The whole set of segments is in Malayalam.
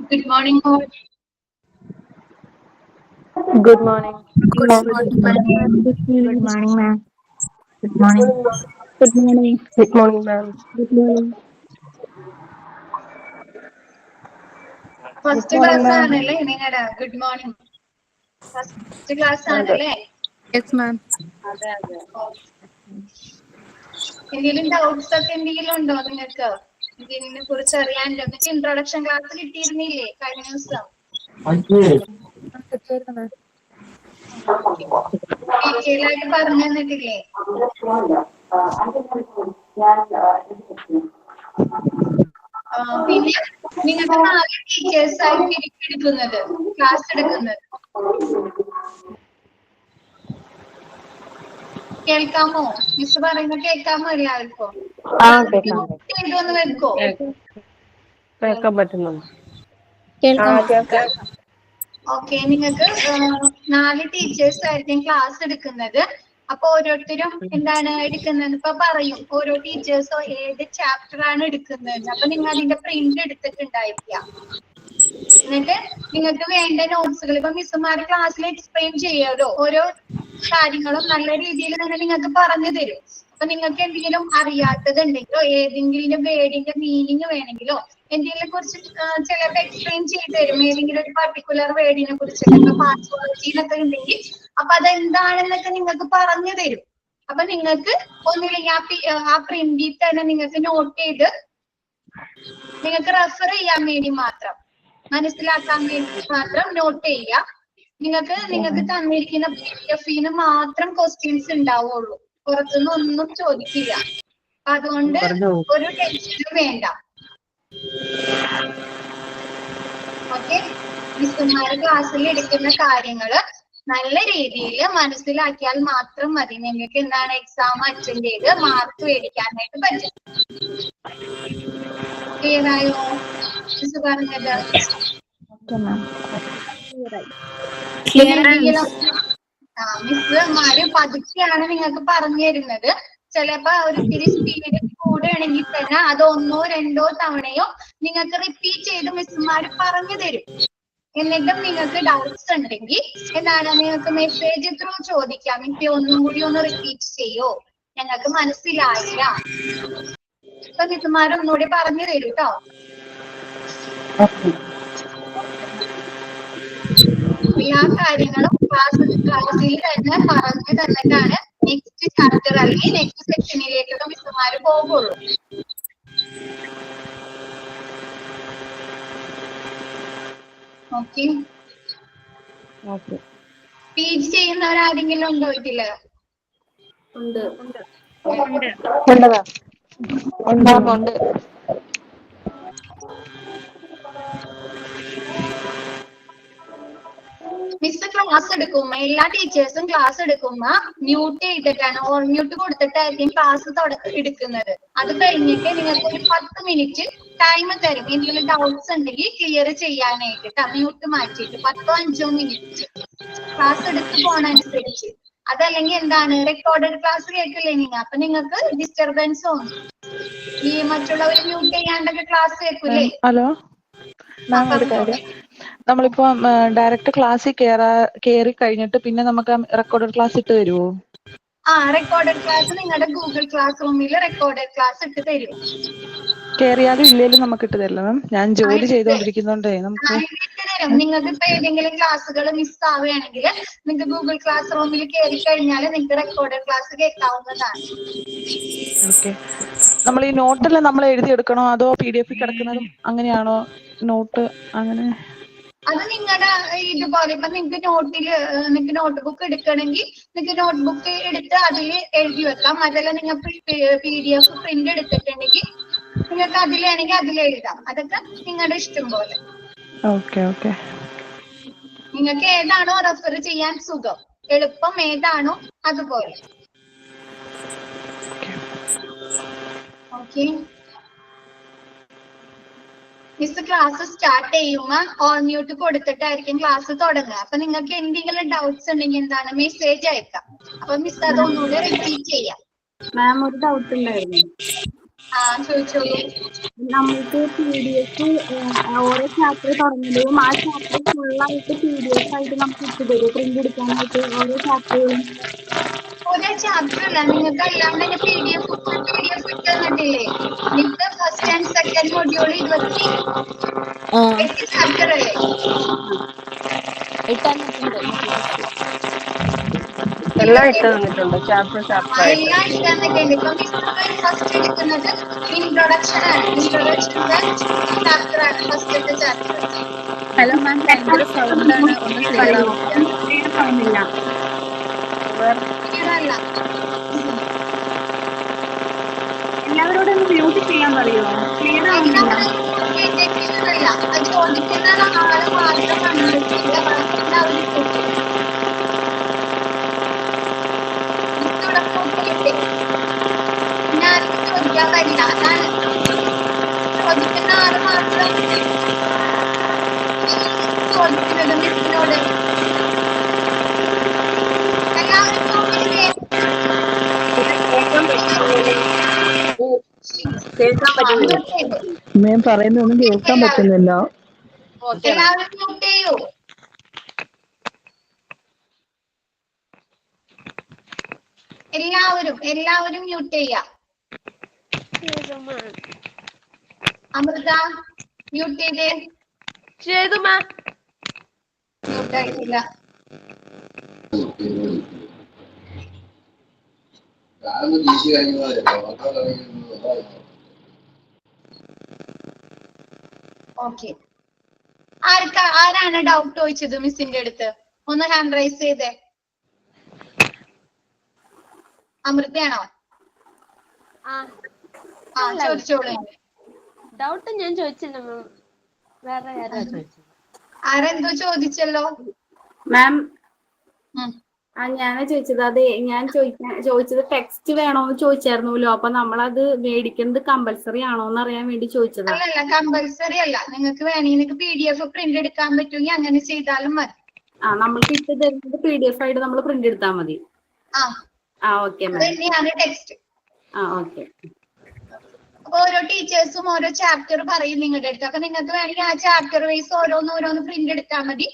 Good morning, all. Good morning. Good morning, ma'am. Good morning, ma'am. Good morning. Good morning. Good morning, ma'am. Good morning. First Good morning, class ma'am. ആണല്ലേ നിങ്ങളുടെ? Good morning. ഫസ്റ്റ് ക്ലാസ് ആണല്ലേ? Yes, ma'am. അതെ. എന്തെങ്കിലും ഡൗട്ട്സ് ഒക്കെ എന്തെങ്കിലും ഉണ്ടോ നിങ്ങൾക്ക്? ഇതിനെ കുറിച്ച് അറിയാനുണ്ടോ? നിങ്ങൾക്ക് ഇൻട്രൊഡക്ഷൻ ക്ലാസ് കിട്ടിയിരുന്നില്ലേ കഴിഞ്ഞ ദിവസം? ഡീറ്റെയിൽ ആയിട്ട് പറഞ്ഞു തന്നിട്ടില്ലേ? പിന്നെ നിങ്ങൾക്ക് 4 ടീച്ചേഴ്സ് ആയിട്ട് എടുക്കുന്നത് ക്ലാസ് എടുക്കുന്നത്. കേൾക്കാമോ? മിസ് പറയുന്നത് കേൾക്കാമോ എല്ലാവർക്കും? എഴുതുമെന്ന് വെക്കോ? കേൾക്കാൻ പറ്റുന്നുണ്ട്. ഓക്കെ, നിങ്ങൾക്ക് 4 ടീച്ചേഴ്സ് ആയിരിക്കും ക്ലാസ് എടുക്കുന്നത്. അപ്പൊ ഓരോരുത്തരും എന്താണ് എടുക്കുന്നത് ഇപ്പൊ പറയും. ഓരോ ടീച്ചേഴ്സോ ഏത് ചാപ്റ്റർ ആണ് എടുക്കുന്നത്. അപ്പൊ നിങ്ങൾ അതിന്റെ പ്രിന്റ് എടുത്തിട്ടുണ്ടായിരിക്കാം. എന്നിട്ട് നിങ്ങൾക്ക് വേണ്ട നോട്ട്സുകൾ ഇപ്പൊ മിസ്സുമാര് ക്ലാസ്സിൽ എക്സ്പ്ലെയിൻ ചെയ്യുമല്ലോ. ഓരോ കാര്യങ്ങളും നല്ല രീതിയിൽ തന്നെ നിങ്ങൾക്ക് പറഞ്ഞു തരും. അപ്പൊ നിങ്ങൾക്ക് എന്തെങ്കിലും അറിയാത്തതുണ്ടെങ്കിലോ ഏതെങ്കിലും വേർഡിന്റെ മീനിങ് വേണമെങ്കിലോ എന്തെങ്കിലും കുറിച്ച് ചിലപ്പോൾ എക്സ്പ്ലെയിൻ ചെയ്തു തരും. ഏതെങ്കിലും ഒരു പർട്ടിക്കുലർ വേർഡിനെ കുറിച്ചൊക്കെ ഇപ്പൊ പാസ്വേർഡിനൊക്കെ ഉണ്ടെങ്കിൽ അപ്പൊ അതെന്താണെന്നൊക്കെ നിങ്ങൾക്ക് പറഞ്ഞു തരും. അപ്പൊ നിങ്ങൾക്ക് ഒന്നില്ലെങ്കിൽ ആ പ്രിന്റിൽ തന്നെ നിങ്ങൾക്ക് നോട്ട് ചെയ്ത് നിങ്ങൾക്ക് റെഫർ ചെയ്യാൻ വേണ്ടി മാത്രം, മനസ്സിലാക്കാൻ വേണ്ടി മാത്രം നോട്ട് ചെയ്യുക. നിങ്ങൾക്ക് തന്നിരിക്കുന്ന PDF-ന് മാത്രം ക്വസ്റ്റ്യൻസ് ഉണ്ടാവുള്ളൂ. പുറത്തുനിന്ന് ഒന്നും ചോദിക്കില്ല. അതുകൊണ്ട് ഒരു ടെൻഷനും വേണ്ട. ഓക്കെ, മിസ്സുമാരുടെ ക്ലാസ്സിൽ എടുക്കുന്ന കാര്യങ്ങള് നല്ല രീതിയിൽ മനസ്സിലാക്കിയാൽ മാത്രം മതി. നിങ്ങൾക്ക് എന്താണ് എക്സാം അറ്റൻഡ് ചെയ്ത് മാർക്ക് മേടിക്കാനായിട്ട് പറ്റും. ക്ലിയർ ആയോ മിസ് പറഞ്ഞത്? മിസ്സുമാര് പതുക്കെയാണ് നിങ്ങൾക്ക് പറഞ്ഞു തരുന്നത്. ചിലപ്പോ ഒരിത്തിരി സ്പീഡ് കൂടുകയാണെങ്കിൽ തന്നെ അത് 1 2 തവണയോ നിങ്ങൾക്ക് റിപ്പീറ്റ് ചെയ്ത് മിസ്സുമാര് പറഞ്ഞു തരും. എന്നിട്ടും നിങ്ങൾക്ക് ഡൗട്ട്സ് ഉണ്ടെങ്കിൽ എന്താണ് നിങ്ങൾക്ക് മെസ്സേജ് ത്രൂ ചോദിക്കാം. മിസ് ഒന്നും കൂടി ഒന്ന് റിപ്പീറ്റ് ചെയ്യോ, ഞങ്ങൾക്ക് മനസ്സിലായില്ല. ഇപ്പൊ മിസ്സുമാര് ഒന്നുകൂടി പറഞ്ഞു തരും കേട്ടോ. എല്ലാ കാര്യങ്ങളും ക്ലാസ്സിൽ തന്നെ പറഞ്ഞു തന്നിട്ടാണ് നെക്സ്റ്റ് ചാപ്റ്റർ അല്ലെങ്കിൽ നെക്സ്റ്റ് സെക്ഷനിലേക്കൊക്കെ മിസ്സുമാര് പോകുള്ളൂ. ഓക്കെ, PG ചെയ്യുന്നവരാരെങ്കിലും ഉണ്ടോ ഇതില്? ഉണ്ട്. മിസ് ക്ലാസ് എടുക്കുമ്പോ എല്ലാ ടീച്ചേഴ്സും ക്ലാസ് എടുക്കുമ്പോ മ്യൂട്ട് ചെയ്തിട്ടാണ്, ഓൺ മ്യൂട്ട് കൊടുത്തിട്ടായിരിക്കും ക്ലാസ് എടുക്കുന്നത്. അത് കഴിഞ്ഞിട്ട് നിങ്ങൾക്ക് ഒരു 10 മിനിറ്റ് ടൈം തരും. എന്തെങ്കിലും ഡൗട്ട്സ് ഉണ്ടെങ്കിൽ ക്ലിയർ ചെയ്യാനായിട്ട് മ്യൂട്ട് മാറ്റിയിട്ട് 10 5 മിനിറ്റ് ക്ലാസ് എടുത്ത് പോണനുസരിച്ച്. അതല്ലെങ്കിൽ എന്താണ് റെക്കോർഡഡ് ക്ലാസ് കേൾക്കില്ലേ നിങ്ങൾ? അപ്പൊ നിങ്ങൾക്ക് ഡിസ്റ്റർബൻസ് തോന്നും. ഈ മറ്റുള്ളവർ മ്യൂട്ട് ചെയ്യാണ്ടൊക്കെ ക്ലാസ് കേൾക്കൂലേ? ഹലോ മാം, ഒരു കാര്യം, നമ്മളിപ്പോ ഡയറക്റ്റ് ക്ലാസ്സിൽ കയറി കഴിഞ്ഞിട്ട് പിന്നെ നമുക്ക് റെക്കോർഡഡ് ക്ലാസ് ഇട്ട് തരുമോ? റെക്കോർഡഡ് ക്ലാസ് നിങ്ങളുടെ ഗൂഗിൾ ക്ലാസ് റൂമിൽ റെക്കോർഡഡ് ക്ലാസ് ഇട്ട് തരും. കേറിയാലും ഇല്ലേലും നമുക്ക് ഇട്ട് തരില്ല മാം. ഞാൻ ജോലി ചെയ്തോണ്ടിരിക്കുന്നോണ്ടേ നമുക്ക് നിങ്ങൾക്ക് ഇപ്പൊ ഏതെങ്കിലും ക്ലാസ്സുകൾ മിസ് ആവുകയാണെങ്കിൽ നിങ്ങൾക്ക് ഗൂഗിൾ ക്ലാസ് റൂമിൽ കയറി കഴിഞ്ഞാൽ നിങ്ങൾക്ക് റെക്കോർഡഡ് ക്ലാസ് കേൾക്കാവുന്നതാണ്. ഓക്കെ. നമ്മൾ ഈ നോട്ടെല്ലാം നമ്മൾ എഴുതിയെടുക്കണോ അതോ PDF കിടക്കുന്നതും അങ്ങനെയാണോ? നോട്ട് അങ്ങനെ അത് നിങ്ങളുടെ ഇതുപോലെ ഇപ്പൊ നിങ്ങൾക്ക് നോട്ട് ബുക്ക് എടുക്കണമെങ്കിൽ നിങ്ങൾക്ക് നോട്ട് ബുക്ക് എടുത്ത് അതിൽ എഴുതി വെക്കാം. അതല്ല നിങ്ങൾക്ക് PDF പ്രിന്റ് എടുത്തിട്ടുണ്ടെങ്കിൽ നിങ്ങൾക്ക് അതിലാണെങ്കിൽ അതിൽ എഴുതാം. അതൊക്കെ നിങ്ങളുടെ ഇഷ്ടം പോലെ. ഓക്കെ. നിങ്ങൾക്ക് ഏതാണോ റെഫർ ചെയ്യാൻ സുഖം, എളുപ്പം ഏതാണോ അതുപോലെ. ഓക്കെ, മിസ് ക്ലാസ് സ്റ്റാർട്ട് ചെയ്യുമ്പോ ഓൺ മ്യൂട്ട് കൊടുത്തിട്ടായിരിക്കും ക്ലാസ് തുടങ്ങുക. അപ്പൊ നിങ്ങൾക്ക് എന്തെങ്കിലും ഡൗട്ട്സ് ഉണ്ടെങ്കിൽ എന്താണ് മെസ്സേജ് അയക്കാം. അപ്പൊ മിസ് അതൊന്നുകൂടെ റിപ്പീറ്റ് ചെയ്യാം. മാം, ഒരു ഡൗട്ട് ഉണ്ടായിരുന്നു. ചോദിച്ചോളൂ. നമ്മൾക്ക് PDF ഓരോ ചാപ്റ്റർ തുടങ്ങുമ്പോഴും ആ ചാപ്റ്റർ ഫുള്ളായിട്ട് PDF ആയിട്ട് നമുക്ക് ഇട്ടുതരും പ്രിന്റ് എടുക്കാനായിട്ട് ഓരോ ചാപ്റ്ററുകളും. ഓരോ ചാപ്റ്റർ അല്ല, നിങ്ങൾക്ക് അല്ലാണ്ട് തന്നെ PDF ഇട്ട് തന്നിട്ടില്ലേ? നിങ്ങൾക്ക് first and second module 28 chapter അല്ലേ? എല്ലാം ഇട്ട് തന്നിട്ടുണ്ട് ചാപ്റ്റർ ആയിട്ട്. എല്ലാം ഇട്ട് തന്നിട്ടുണ്ട്. ഇപ്പൊ ഫസ്റ്റ് എടുക്കുന്നത് ഇൻട്രൊഡക്ഷൻ ആണ്. ഇൻട്രൊഡക്ഷന്റെ ചാപ്റ്റർ ആണ് ഫസ്റ്റത്തെ ചാപ്റ്റർ. ഹലോ മാം, ഭയങ്കര സൗണ്ട് ആണ്, ഒന്ന് ക്ലിയർ ആവില്ല. ആവുന്നില്ല. ക്ലിയറല്ല. എല്ലാവരോടും ഒന്ന് മ്യൂട്ട് ചെയ്യാൻ പറയുമോ? ക്ലിയർ ആവുന്നില്ല. അത് ചോദിക്കുന്ന ആള് മാത്രം കണ്ടുപിടിക്കില്ല, ബാക്കി എല്ലാവരും ചോദിക്കും. ഇവിടെ കൂട്ടിയിട്ട് ഞാനും ചോദിക്കാൻ പറ്റില്ല. അതാണ് ചോദിക്കുന്ന ആള് മാത്രം ചോദിക്കുന്നത് മിസ്സിനോട്. എല്ലാവരും ചോദിച്ചേ. കേൾക്കാൻ പറ്റുന്നില്ല. ഞാൻ പറയുന്നൊന്നും കേൾക്കാൻ പറ്റുന്നില്ല. എല്ലാവരും മ്യൂട്ട് ചെയ്യൂ. എല്ലാവരും മ്യൂട്ട് ചെയ്യാം. അമൃത മ്യൂട്ട് ചെയ്തേ. മ്യൂട്ട് ആയിട്ടില്ല. ഓക്കെ, ആരാണ് ഡൗട്ട് ചോദിച്ചത് മിസ്സിന്റെ അടുത്ത്? ഒന്ന് ഹാൻഡ് റൈസ് ചെയ്തേ. അമൃതയാണോ? ചോദിച്ചോളൂ. ഡൗട്ട് ഞാൻ ചോദിച്ചില്ല മാം, വേറെ ആരാ ചോദിച്ചത്? ആരെന്തോ ചോദിച്ചല്ലോ മാം. ഞാനാ ചോദിച്ചത്. അതെ, ഞാൻ ചോദിച്ചത് ടെക്സ്റ്റ് വേണോന്ന് ചോദിച്ചായിരുന്നല്ലോ. അപ്പൊ നമ്മളത് മേടിക്കുന്നത് കമ്പൽസറി ആണോന്ന് അറിയാൻ വേണ്ടി ചോദിച്ചതാ. അല്ലല്ല, കമ്പൽസറി അല്ല. നിങ്ങൾക്ക് വേണമെങ്കിൽ PDF പ്രിന്റ് എടുക്കാൻ പറ്റുമെങ്കിൽ അങ്ങനെ ചെയ്താലും മതി. നമ്മൾക്ക് ഇട്ട് തരുന്നത് PDF ആയിട്ട് നമ്മൾ പ്രിന്റ് എടുത്താൽ മതി. Okay ma'am. തന്നെയാണ് ടെക്സ്റ്റ്. ഓക്കെ. അപ്പൊ ഓരോ ടീച്ചേഴ്സും ഓരോ ചാപ്റ്റർ പറയും നിങ്ങളുടെ അടുത്ത്. അപ്പൊ നിങ്ങൾക്ക് വേണമെങ്കിൽ ആ ചാപ്റ്റർ വൈസ് ഓരോന്ന് പ്രിന്റ് എടുത്താൽ മതി.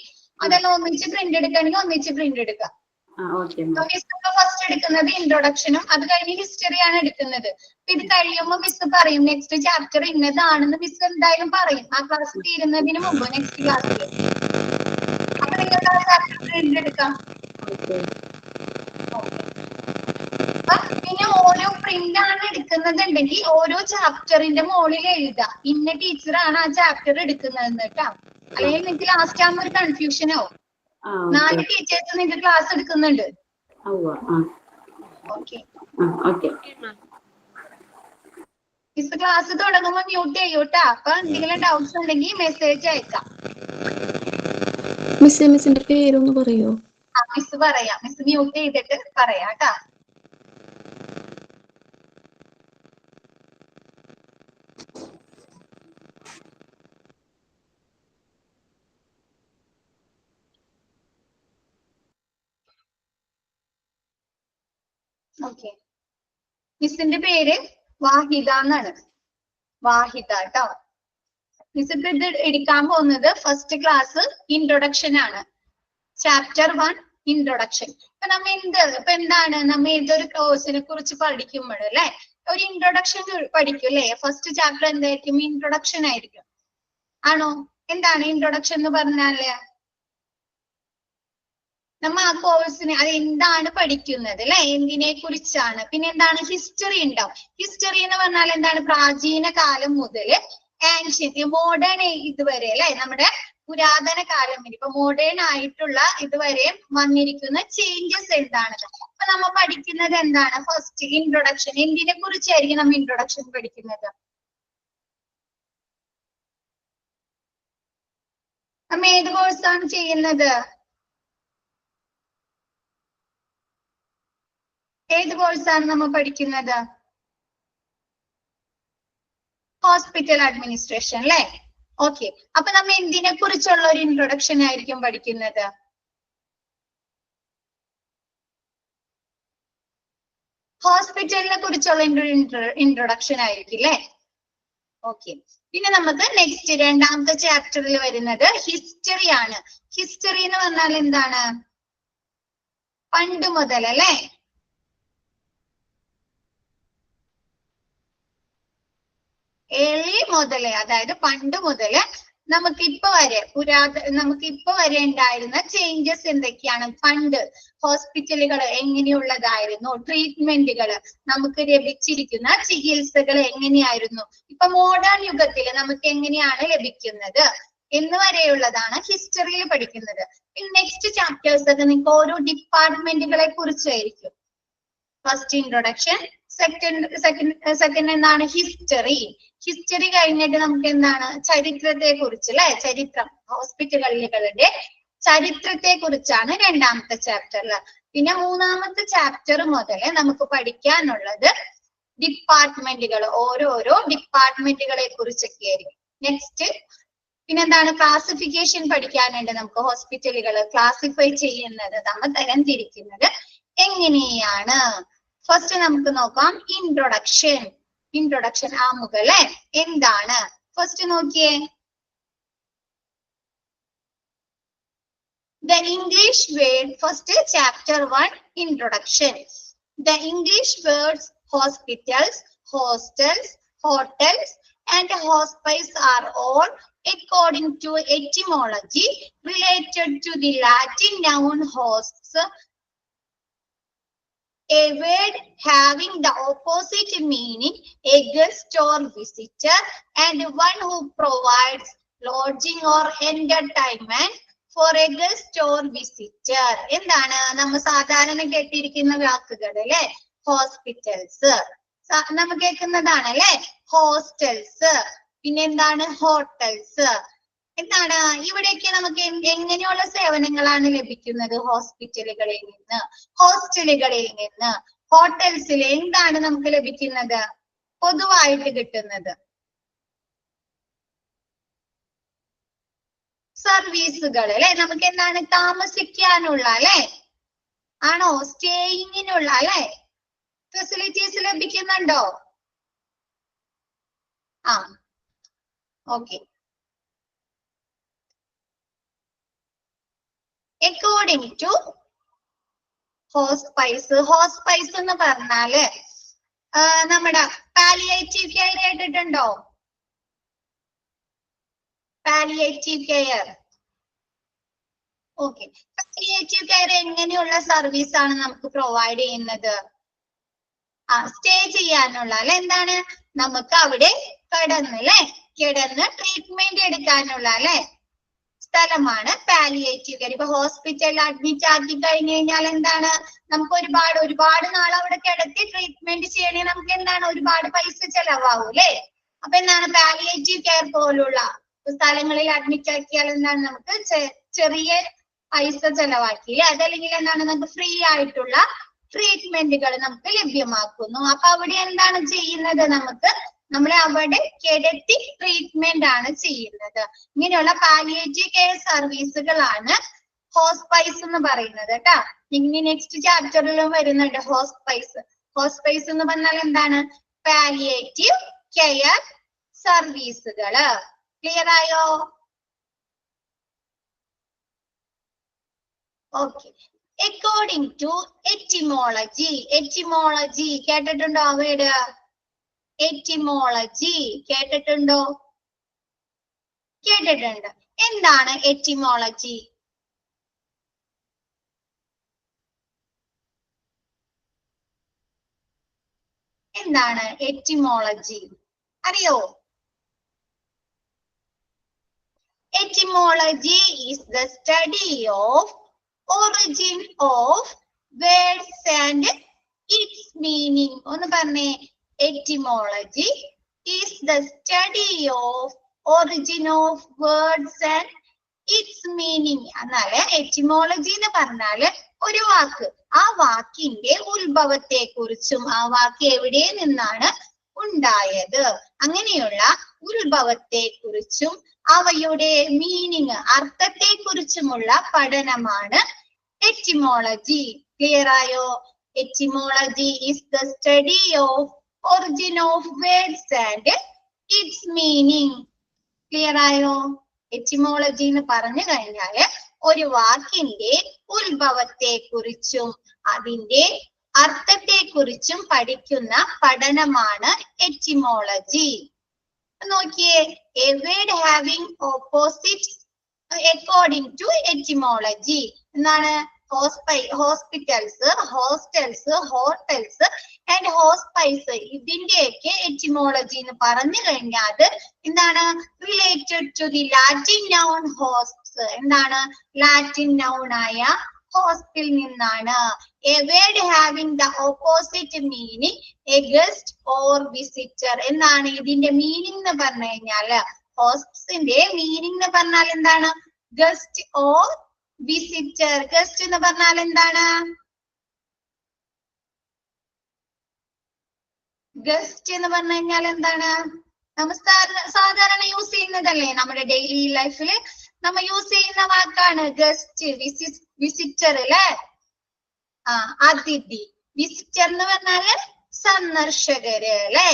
അതെല്ലാം ഒന്നിച്ച് പ്രിന്റ് എടുക്കണമെങ്കിൽ ഒന്നിച്ച് പ്രിന്റ് എടുക്കാം. ഫസ്റ്റ് എടുക്കുന്നത് ഇൻട്രൊഡക്ഷനും അത് കഴിഞ്ഞ് ഹിസ്റ്ററിയാണ് എടുക്കുന്നത്. ഇത് കഴിയുമ്പോൾ മിസ് പറയും നെക്സ്റ്റ് ചാപ്റ്റർ ഇന്നതാണെന്ന് മിസ് എന്തായാലും പറയും ആ ക്ലാസ് തീരുന്നതിന് മുമ്പ് നെക്സ്റ്റ് ക്ലാസ്സിൽ. അപ്പൊ നിങ്ങൾക്ക് ആ ചാപ്റ്റർ പ്രിന്റ് എടുക്കാം. പിന്നെ ഓരോ പ്രിന്റ് ആണ് എടുക്കുന്നതുണ്ടെങ്കിൽ ഓരോ ചാപ്റ്ററിന്റെ മുകളിൽ എഴുതാം ഇന്ന ടീച്ചറാണ് ആ ചാപ്റ്റർ എടുക്കുന്നതെന്ന് കേട്ടോ. അല്ലെങ്കിൽ നിങ്ങൾക്ക് ലാസ്റ്റ് ആകുമ്പോൾ ഒരു കൺഫ്യൂഷൻ ആവും. 4 ടീച്ചേഴ്സ് നിങ്ങൾക്ക് ക്ലാസ് എടുക്കുന്നുണ്ട്. മിസ് ക്ലാസ് തുടങ്ങുമ്പോൾ മ്യൂട്ട് ചെയ്യൂട്ടാ. അപ്പൊ എന്തെങ്കിലും ഡൗട്ട്സ് ഉണ്ടെങ്കിൽ മെസ്സേജ് അയക്കാം. മിസ്സിന്റെ പേരൊന്ന് പറയോ? മിസ് പറയാം. മിസ് മ്യൂട്ട് ചെയ്തിട്ട് പറയാം കേട്ടാ. ഓക്കെ, മിസ്സിന്റെ പേര് വാഹിദ എന്നാണ്. വാഹിദ കേട്ടോ. മിസ് ഇത് എടുക്കാൻ പോകുന്നത് ഫസ്റ്റ് ക്ലാസ് ഇൻട്രൊഡക്ഷൻ ആണ്. Chapter 1 introduction. ഇപ്പൊ എന്താണ് നമ്മ ഏതൊരു കോഴ്സിനെ കുറിച്ച് പഠിക്കുമ്പോൾ അല്ലെ ഒരു ഇൻട്രൊഡക്ഷൻ പഠിക്കും അല്ലെ. ഫസ്റ്റ് ചാപ്റ്റർ എന്തായിരിക്കും? ഇൻട്രൊഡക്ഷൻ ആയിരിക്കും. ആണോ? എന്താണ് ഇൻട്രൊഡക്ഷൻ എന്ന് പറഞ്ഞാല്? നമ്മ ആ കോഴ്സിന് അത് എന്താണ് പഠിക്കുന്നത് അല്ലെ, എന്തിനെ കുറിച്ചാണ്. പിന്നെ എന്താണ്? ഹിസ്റ്ററി ഉണ്ടാവും. ഹിസ്റ്ററി എന്ന് പറഞ്ഞാൽ എന്താണ്? പ്രാചീന കാലം മുതൽ ആൻഷ്യന്റ് മോഡേൺ ഇതുവരെ അല്ലെ, നമ്മുടെ പുരാതന കാലം വരെ ഇപ്പൊ മോഡേൺ ആയിട്ടുള്ള ഇതുവരെ വന്നിരിക്കുന്ന ചേഞ്ചസ് എന്താണെന്ന്. അപ്പൊ നമ്മ പഠിക്കുന്നത് എന്താണ്? First introduction. എന്തിനെ കുറിച്ചായിരിക്കും നമ്മ ഇൻട്രൊഡക്ഷൻ പഠിക്കുന്നത്? നമ്മ ഏത് കോഴ്സാണ് ചെയ്യുന്നത്? ഏത് കോഴ്സാണ് നമ്മൾ പഠിക്കുന്നത്? ഹോസ്പിറ്റൽ അഡ്മിനിസ്ട്രേഷൻ അല്ലെ. ഓക്കെ, അപ്പൊ നമ്മ എന്തിനെ കുറിച്ചുള്ള ഒരു ഇൻട്രൊഡക്ഷൻ ആയിരിക്കും പഠിക്കുന്നത്? ഹോസ്പിറ്റലിനെ കുറിച്ചുള്ള ഇൻട്രൊഡക്ഷൻ ആയിരിക്കും അല്ലേ? ഓക്കെ. പിന്നെ നമുക്ക് നെക്സ്റ്റ് രണ്ടാമത്തെ ചാപ്റ്ററിൽ വരുന്നത് ഹിസ്റ്ററി ആണ്. ഹിസ്റ്ററി എന്ന് പറഞ്ഞാൽ എന്താണ്? പണ്ട് മുതൽ അല്ലേ? ഏർലി മുതലേ, അതായത് പണ്ട് മുതല് നമുക്കിപ്പോ വരെ ഉണ്ടായിരുന്ന ചേഞ്ചസ് എന്തൊക്കെയാണ്? പണ്ട് ഹോസ്പിറ്റലുകൾ എങ്ങനെയുള്ളതായിരുന്നു, ട്രീറ്റ്മെന്റുകൾ, നമുക്ക് ലഭിച്ചിരിക്കുന്ന ചികിത്സകൾ എങ്ങനെയായിരുന്നു, ഇപ്പൊ മോഡേൺ യുഗത്തിൽ നമുക്ക് എങ്ങനെയാണ് ലഭിക്കുന്നത് എന്ന് വരെയുള്ളതാണ് ഹിസ്റ്ററിയിൽ പഠിക്കുന്നത്. നെക്സ്റ്റ് ചാപ്റ്റേഴ്സ് ഒക്കെ നിങ്ങൾക്ക് ഓരോ ഡിപ്പാർട്ട്മെന്റുകളെ കുറിച്ചായിരിക്കും. ഫസ്റ്റ് ഇൻട്രൊഡക്ഷൻ, സെക്കൻഡ് എന്താണ്? ഹിസ്റ്ററി. ഹിസ്റ്ററി കഴിഞ്ഞിട്ട് നമുക്ക് എന്താണ്? ചരിത്രത്തെ കുറിച്ച് അല്ലെ? ചരിത്രം, ഹോസ്പിറ്റലുകളുടെ ചരിത്രത്തെ കുറിച്ചാണ് രണ്ടാമത്തെ ചാപ്റ്ററിൽ. പിന്നെ മൂന്നാമത്തെ ചാപ്റ്റർ മുതൽ നമുക്ക് പഠിക്കാനുള്ളത് ഡിപ്പാർട്ട്മെന്റുകൾ, ഓരോരോ ഡിപ്പാർട്ട്മെന്റുകളെ കുറിച്ചൊക്കെ ആയിരിക്കും. നെക്സ്റ്റ് പിന്നെന്താണ്? ക്ലാസിഫിക്കേഷൻ പഠിക്കാനുണ്ട് നമുക്ക്. ഹോസ്പിറ്റലുകൾ ക്ലാസിഫൈ ചെയ്യുന്നത്, നമ്മൾ തരം തിരിക്കുന്നത് എങ്ങനെയാണ്? ഫസ്റ്റ് നമുക്ക് നോക്കാം ഇൻട്രൊഡക്ഷൻ ആമുഖം അല്ലെ? എന്താണ്? ഫസ്റ്റ് നോക്കിയേ, the English word, first chapter 1 introduction. The English words hospitals, hostels, hotels and hospice are all, according to etymology, related to the Latin noun hosts, a word having the opposite meaning, a guest or visitor, and one who provides lodging or entertainment for a guest or visitor. എന്താണ്? നമ്മൾ സാധാരണ കേട്ടിരിക്കുന്ന വാക്കുകൾ അല്ലെ? ഹോസ്പിറ്റൽസ് നമ്മൾ കേൾക്കുന്നതാണ് അല്ലെ? ഹോസ്റ്റൽസ്, പിന്നെ എന്താണ്? ഹോട്ടൽസ്. എന്താണ്? ഇവിടെയൊക്കെ നമുക്ക് എങ്ങനെയുള്ള സേവനങ്ങളാണ് ലഭിക്കുന്നത്? ഹോസ്പിറ്റലുകളിൽ നിന്ന്, ഹോസ്റ്റലുകളിൽ നിന്ന്, ഹോട്ടൽസിൽ എന്താണ് നമുക്ക് ലഭിക്കുന്നത്? പൊതുവായിട്ട് കിട്ടുന്നത് സർവീസുകൾ അല്ലെ? നമുക്ക് എന്താണ്? താമസിക്കാനുള്ള അല്ലെ? ആണോ? സ്റ്റേയിങ്ങിനുള്ള അല്ലെ? ഫെസിലിറ്റീസ് ലഭിക്കുന്നുണ്ടോ? ആ, okay. According to hospice. Hospice എന്ന് പറഞ്ഞാല് നമ്മുടെ പാലിയേറ്റീവ് കെയർ കേട്ടിട്ടുണ്ടോ? Palliative care. Okay. Palliative care എങ്ങനെയുള്ള സർവീസ് ആണ് നമുക്ക് പ്രൊവൈഡ് ചെയ്യുന്നത്? സ്റ്റേ ചെയ്യാനുള്ള അല്ലെ? എന്താണ്? നമുക്ക് അവിടെ കിടന്ന് ട്രീറ്റ്മെന്റ് എടുക്കാനുള്ള അല്ലെ സ്ഥലമാണ് പാലിയേറ്റീവ് കെയർ. ഇപ്പൊ ഹോസ്പിറ്റലിൽ അഡ്മിറ്റ് ആക്കി കഴിഞ്ഞു കഴിഞ്ഞാൽ എന്താണ്? നമുക്ക് ഒരുപാട് നാൾ അവിടെ കിടത്തി ട്രീറ്റ്മെന്റ് ചെയ്യണമെങ്കിൽ നമുക്ക് എന്താണ്? ഒരുപാട് പൈസ ചെലവാകും അല്ലെ? അപ്പൊ എന്താണ്? പാലിയേറ്റീവ് കെയർ പോലുള്ള സ്ഥലങ്ങളിൽ അഡ്മിറ്റ് ആക്കിയാൽ എന്താണ്? നമുക്ക് ചെറിയ പൈസ ചെലവാക്കി, അതല്ലെങ്കിൽ എന്താണ്? നമുക്ക് ഫ്രീ ആയിട്ടുള്ള ട്രീറ്റ്മെന്റുകൾ നമുക്ക് ലഭ്യമാക്കുന്നു. അപ്പൊ അവിടെ എന്താണ് ചെയ്യുന്നത്? നമ്മളെ അവിടെ കിടത്തി ട്രീറ്റ്മെന്റ് ആണ് ചെയ്യുന്നത്. ഇങ്ങനെയുള്ള പാലിയേറ്റീവ് കെയർ സർവീസുകളാണ് ഹോസ്പൈസ് എന്ന് പറയുന്നത് കേട്ടാ. ഇനി നെക്സ്റ്റ് ചാപ്റ്ററിലും വരുന്നുണ്ട് ഹോസ്പൈസ്. ഹോസ്പൈസ് എന്ന് പറഞ്ഞാൽ എന്താണ്? പാലിയേറ്റീവ് കെയർ സർവീസുകള്. ക്ലിയർ ആയോ? Okay. According to etymology. Etymology കേട്ടിട്ടുണ്ടോ? വീട് എറ്റിമോളജി കേട്ടിട്ടുണ്ടോ? കേട്ടിട്ടുണ്ട്. എന്താണ് എറ്റിമോളജി? എന്താണ് എറ്റിമോളജി? അറിയോ? Etymology is the study of origin of words and its meaning. ഒന്ന് പറഞ്ഞേ. Etymology is the study of origin of words and its meaning. എന്നാല് etymology എന്ന് പറഞ്ഞാല് ഒരു വാക്ക്, ആ വാക്കിന്റെ ഉത്ഭവത്തെ കുറിച്ചും ആ വാക്ക് എവിടെ നിന്നാണ് ഉണ്ടായത് അങ്ങനെയുള്ള ഉത്ഭവത്തെ കുറിച്ചും അവയുടെ മീനിങ് അർത്ഥത്തെ കുറിച്ചുമുള്ള പഠനമാണ് എറ്റിമോളജി. ക്ലിയർ ആയോ? Etymology is the study of origin of words and its meaning. Clear ആയോ? എറ്റിമോളജി എന്ന് പറഞ്ഞു കഴിഞ്ഞാല് ഒരു വാക്കിന്റെ ഉത്ഭവത്തെ കുറിച്ചും അതിന്റെ അർത്ഥത്തെ കുറിച്ചും പഠിക്കുന്ന പഠനമാണ് എറ്റിമോളജി. നോക്കിയേ, a word having opposite according to etymology. എന്താണ്? Hospitals, hostels, hotels and hospice, ഇതിന്റെയൊക്കെ എറ്റിമോളജി എന്ന് പറഞ്ഞു കഴിഞ്ഞാൽ അത് എന്താണ്? Related to the Latin noun hosts. എന്താണ്? ലാറ്റിൻ നൗൺ ആയ ഹോസ്റ്റിൽ നിന്നാണ്. A word having the opposite meaning, a guest or visitor. എന്താണ് ഇതിന്റെ മീനിങ് എന്ന് പറഞ്ഞു കഴിഞ്ഞാല്? ഹോസ്റ്റിന്റെ മീനിങ് എന്ന് പറഞ്ഞാൽ എന്താണ്? Guest or visitor. ഗസ്റ്റ് എന്ന് പറഞ്ഞാൽ എന്താണ്? ഗസ്റ്റ് എന്ന് പറഞ്ഞു കഴിഞ്ഞാൽ എന്താണ്? നമ്മൾ സാധാരണ യൂസ് ചെയ്യുന്നതല്ലേ, നമ്മുടെ ഡെയിലി ലൈഫിൽ നമ്മൾ യൂസ് ചെയ്യുന്ന വാക്കാണ് ഗസ്റ്റ്, വിസിറ്റർ അല്ലെ. അതിഥി. വിസിറ്റർ എന്ന് പറഞ്ഞാല് സന്ദർശകര് അല്ലെ,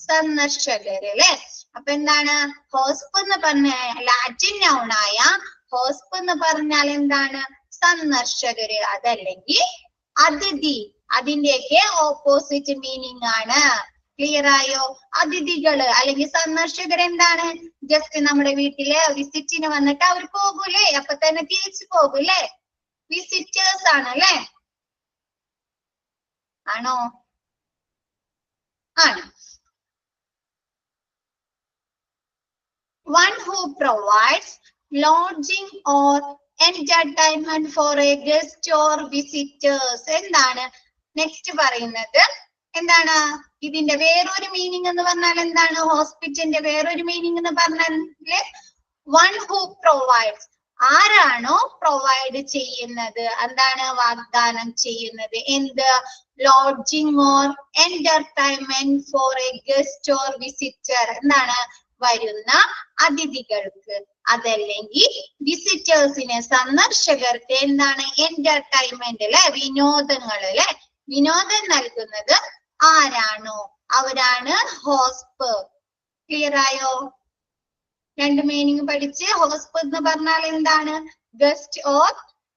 സന്ദർശകര് അല്ലെ. അപ്പൊ എന്താണ്? ഹോസ്പ് എന്ന് പറഞ്ഞ ലാറ്റിൻ നൗൺ ആയ ഹോസ്പ് എന്ന് പറഞ്ഞാൽ എന്താണ്? സന്ദർശകര്, അതല്ലെങ്കിൽ അതിഥി. അതിന്റെയൊക്കെ ഓപ്പോസിറ്റ് മീനിങ് ആണ്. ക്ലിയർ ആയോ? അതിഥികള് അല്ലെങ്കിൽ സന്ദർശകർ എന്താണ്? ജസ്റ്റ് നമ്മുടെ വീട്ടില് വിസിറ്റിന് വന്നിട്ട് അവർ പോകൂലേ, അപ്പൊ തന്നെ തിരിച്ചു പോകൂലേ, വിസിറ്റേഴ്സ് ആണ് അല്ലെ. ആണോ? ആണ്. One who provides lodging or entertainment for a guest or visitors. എന്താണ് നെക്സ്റ്റ് പറയുന്നത്? എന്താണ് ഇതിന്റെ വേറൊരു മീനിങ് എന്ന് പറഞ്ഞാൽ എന്താണ്? ഹോസ്പിറ്റലിന്റെ വേറൊരു മീനിങ് എന്ന് പറഞ്ഞാല് one who provides, ആരാണോ പ്രൊവൈഡ് ചെയ്യുന്നത്, എന്താണ് വാഗ്ദാനം ചെയ്യുന്നത്, എന്ത്? Lodging or entertainment for a guest or visitor. എന്താണ്? വരുന്ന അതിഥികൾക്ക്, അതല്ലെങ്കിൽ വിസിറ്റേഴ്സിന്, സന്ദർശകർക്ക് എന്താണ്? എന്റർടൈൻമെന്റ് അല്ലെ, വിനോദങ്ങൾ അല്ലെ. വിനോദം നൽകുന്നത് ആരാണോ അവരാണ് ഹോസ്പ്. ക്ലിയർ ആയോ? രണ്ട് മീനിങ് പഠിച്ച്. ഹോസ്പ് എന്ന് പറഞ്ഞാൽ എന്താണ്? Guest or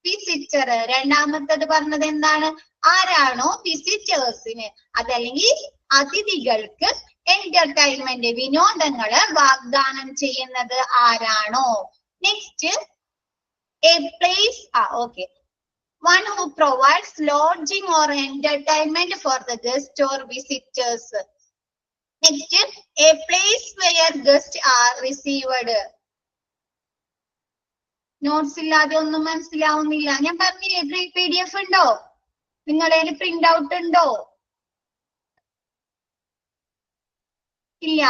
visitor. രണ്ടാമത്തത് പറഞ്ഞത് എന്താണ്? ആരാണോ വിസിറ്റേഴ്സിന്, അതല്ലെങ്കിൽ അതിഥികൾക്ക് എന്റർടൈൻമെന്റ്, വിനോദങ്ങള് വാഗ്ദാനം ചെയ്യുന്നത് ആരാണോ. Next, a place. Okay. One who provides lodging or entertainment for the guest or visitors. Next, a place where guests are received. Notes ഇല്ലാതെ ഒന്നും മനസ്സിലാവുന്നില്ല. ഞാൻ പറഞ്ഞില്ലേ, PDF ഉണ്ടോ നിങ്ങളുടെ? പ്രിന്റ് ഔട്ട് ഉണ്ടോ? ഇല്ല.